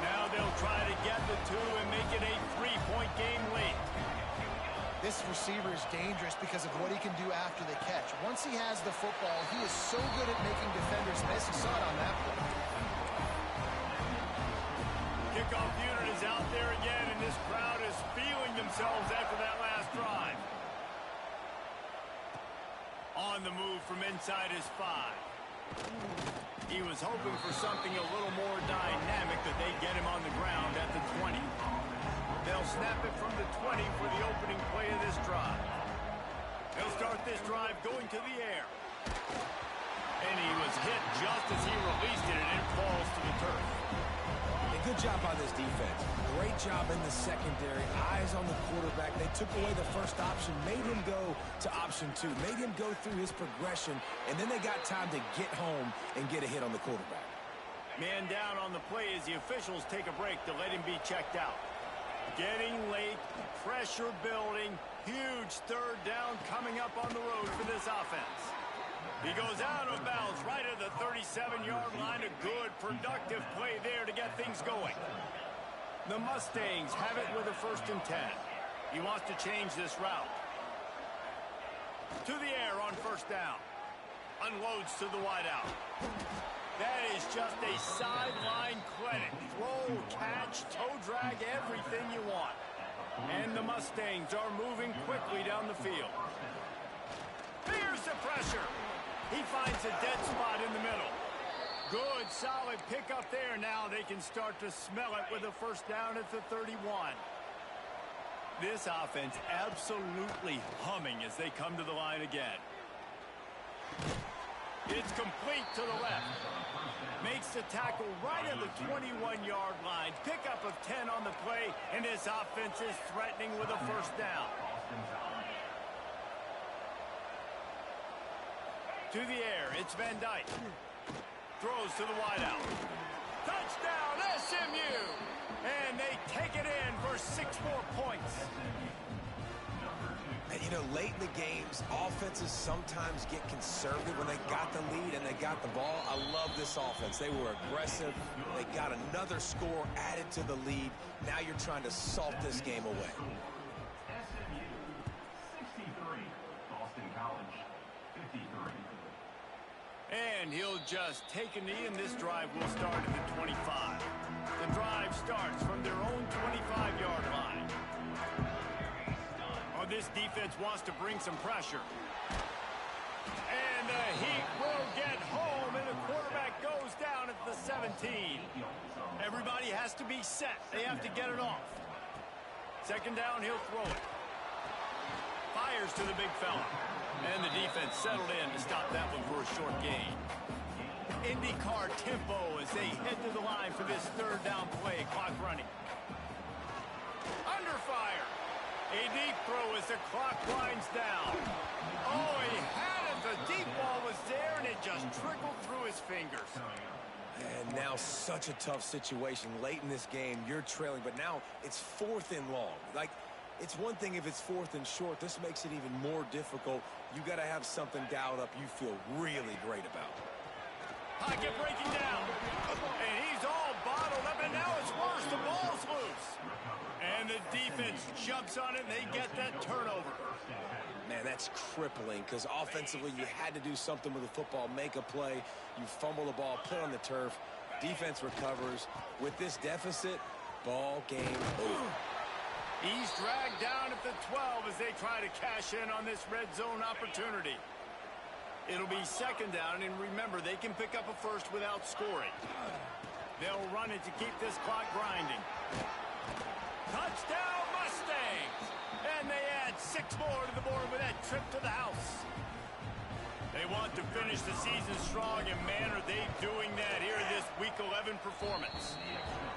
Now they'll try to get the 2 and make it a 3-point game late. This receiver is dangerous because of what he can do after the catch. Once he has the football, he is so good at making defenders miss. You saw it on that play. Kickoff unit is out there again, and this crowd is feeling themselves after that last drive. On the move from inside his 5. He was hoping for something a little more dynamic that they get him on the ground at the 20. They'll snap it from the 20 for the opening play of this drive. They'll start this drive going to the air. And he was hit just as he released it, and it falls to the turf. And Good job by this defense. Great job in the secondary. Eyes on the quarterback. They took away the first option, made him go to option 2, made him go through his progression, and then they got time to get home and get a hit on the quarterback. Man down on the play as the officials take a break to let him be checked out. Getting late, pressure building, huge third down coming up on the road for this offense. He goes out of bounds right at the 37-yard line. A good, productive play there to get things going. The Mustangs have it with a 1st and 10. He wants to change this route. To the air on 1st down. Unloads to the wideout. That is just a sideline clinic. Throw, catch, toe drag, everything you want. And the Mustangs are moving quickly down the field. Here's the pressure. He finds a dead spot in the middle. Good, solid pickup there. Now they can start to smell it with a 1st down at the 31. This offense absolutely humming as they come to the line again. It's complete to the left. Makes the tackle right at the 21-yard line. Pickup of 10 on the play, and this offense is threatening with a 1st down. To the air, it's Van Dyke. Throws to the wideout. Touchdown, SMU! And they take it in for 6 more points. And, you know, late in the games, offenses sometimes get conservative when they got the lead and they got the ball. I love this offense. They were aggressive. They got another score added to the lead. Now you're trying to salt this game away. SMU 63, Boston College 53. And he'll just take a knee, and this drive will start at the 25. The drive starts from their own 25-yard line. Oh, this defense wants to bring some pressure. And the Heat will get home, and the quarterback goes down at the 17. Everybody has to be set. They have to get it off. 2nd down, he'll throw it. Fires to the big fella. And the defense settled in to stop that one for a short gain. IndyCar tempo as they head to the line for this 3rd down play. Clock running. Under fire. A deep throw as the clock winds down. Oh, he had it. The deep ball was there, and it just trickled through his fingers. And now such a tough situation. Late in this game, you're trailing, but now it's 4th and long. Like, it's one thing if it's 4th and short. This makes it even more difficult. You got to have something dialed up you feel really great about. Pocket breaking down. And he's all bottled up, and now it's worse. The ball's loose. And the defense jumps on it, and they get that turnover. Man, that's crippling because offensively you had to do something with the football, make a play. You fumble the ball, put it on the turf. Defense recovers. With this deficit, ball game over. He's dragged down at the 12 as they try to cash in on this red zone opportunity. It'll be 2nd down, and remember, they can pick up a 1st without scoring. They'll run it to keep this clock grinding. Touchdown, Mustangs! And they add 6 more to the board with that trip to the house. They want to finish the season strong, and man, are they doing that here in this Week 11 performance.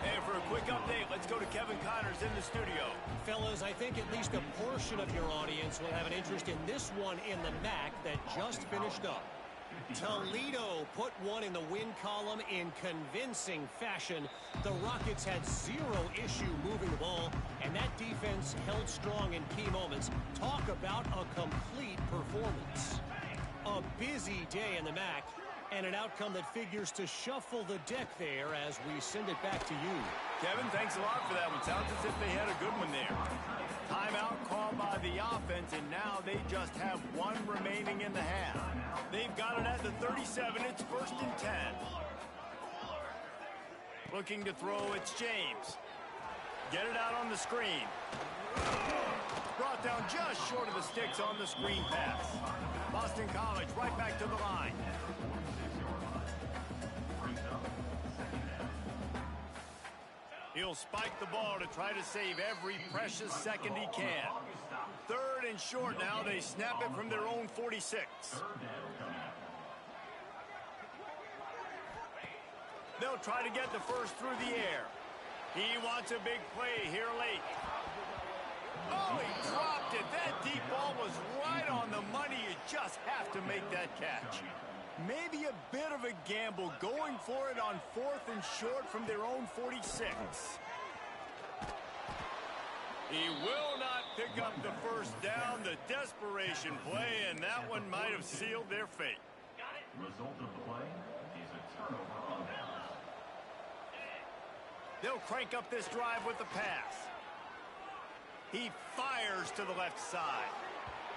And for a quick update, let's go to Kevin Connors in the studio. Fellas, I think at least a portion of your audience will have an interest in this one in the MAC that just finished up. Toledo put one in the win column in convincing fashion. The Rockets had 0 issue moving the ball, and that defense held strong in key moments. Talk about a complete performance. A busy day in the MAC, and an outcome that figures to shuffle the deck there as we send it back to you. Kevin, thanks a lot for that one. Sounds as if they had a good one there. Timeout called by the offense, and now they just have 1 remaining in the half. They've got it at the 37. It's 1st and 10. Looking to throw, it's James. Get it out on the screen. Brought down just short of the sticks on the screen pass. Boston College right back to the line. He'll spike the ball to try to save every precious second he can. 3rd and short now. They snap it from their own 46. They'll try to get the 1st through the air. He wants a big play here late. Oh, he dropped it. That deep ball was right on the money. You just have to make that catch. Maybe a bit of a gamble going for it on 4th and short from their own 46. He will not pick up the first down. The desperation play, and that one might have sealed their fate. Result of the play is a turnover on downs. They'll crank up this drive with the pass. He fires to the left side.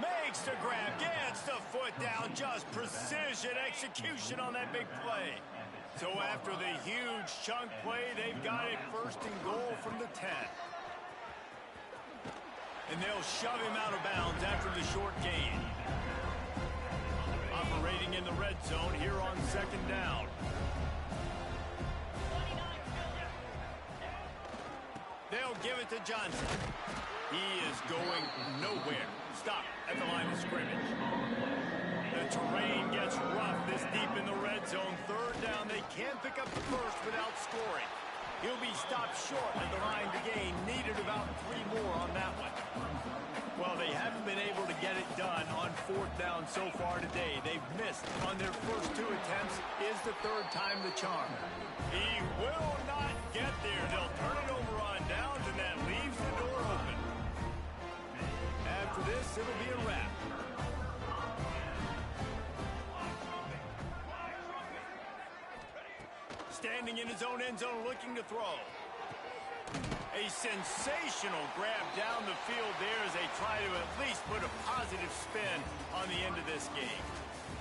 Makes the grab, gets the foot down, just precision execution on that big play. So after the huge chunk play, they've got it 1st and goal from the 10. And they'll shove him out of bounds after the short gain. Operating in the red zone here on 2nd down. They'll give it to Johnson. He is going nowhere. Stop at the line of scrimmage. The terrain gets rough this deep in the red zone. 3rd down. They can't pick up the first without scoring. He'll be stopped short at the line to gain. Needed about 3 more on that one. Well, they haven't been able to get it done on 4th down so far today. They've missed on their first 2 attempts. Is the 3rd time the charm. He will not get there. They'll turn it over on downs, and that leaves the door open. After this, it'll be a wrap. Standing in his own end zone, looking to throw. A sensational grab down the field there as they try to at least put a positive spin on the end of this game.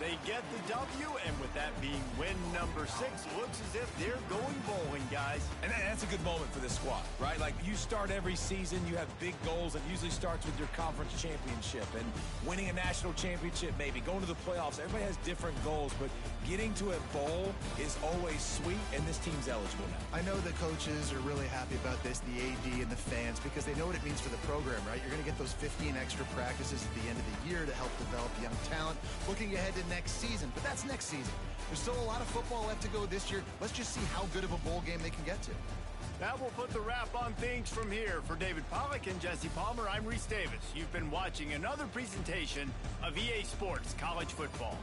They get the W, and with that being win number 6, looks as if they're going bowling, guys. And that's a good moment for this squad, right? Like, you start every season, you have big goals. It usually starts with your conference championship and winning a national championship, maybe going to the playoffs. Everybody has different goals, but getting to a bowl is always sweet, and this team's eligible now. I know the coaches are really happy about this, the AD and the fans, because they know what it means for the program, right? You're going to get those 15 extra practices at the end of the year to help develop young talent. Looking ahead to next season, but that's next season. There's still a lot of football left to go this year. Let's just see how good of a bowl game they can get to. That will put the wrap on things from here. For David Pollack and Jesse Palmer, I'm Reese Davis. You've been watching another presentation of EA Sports College Football.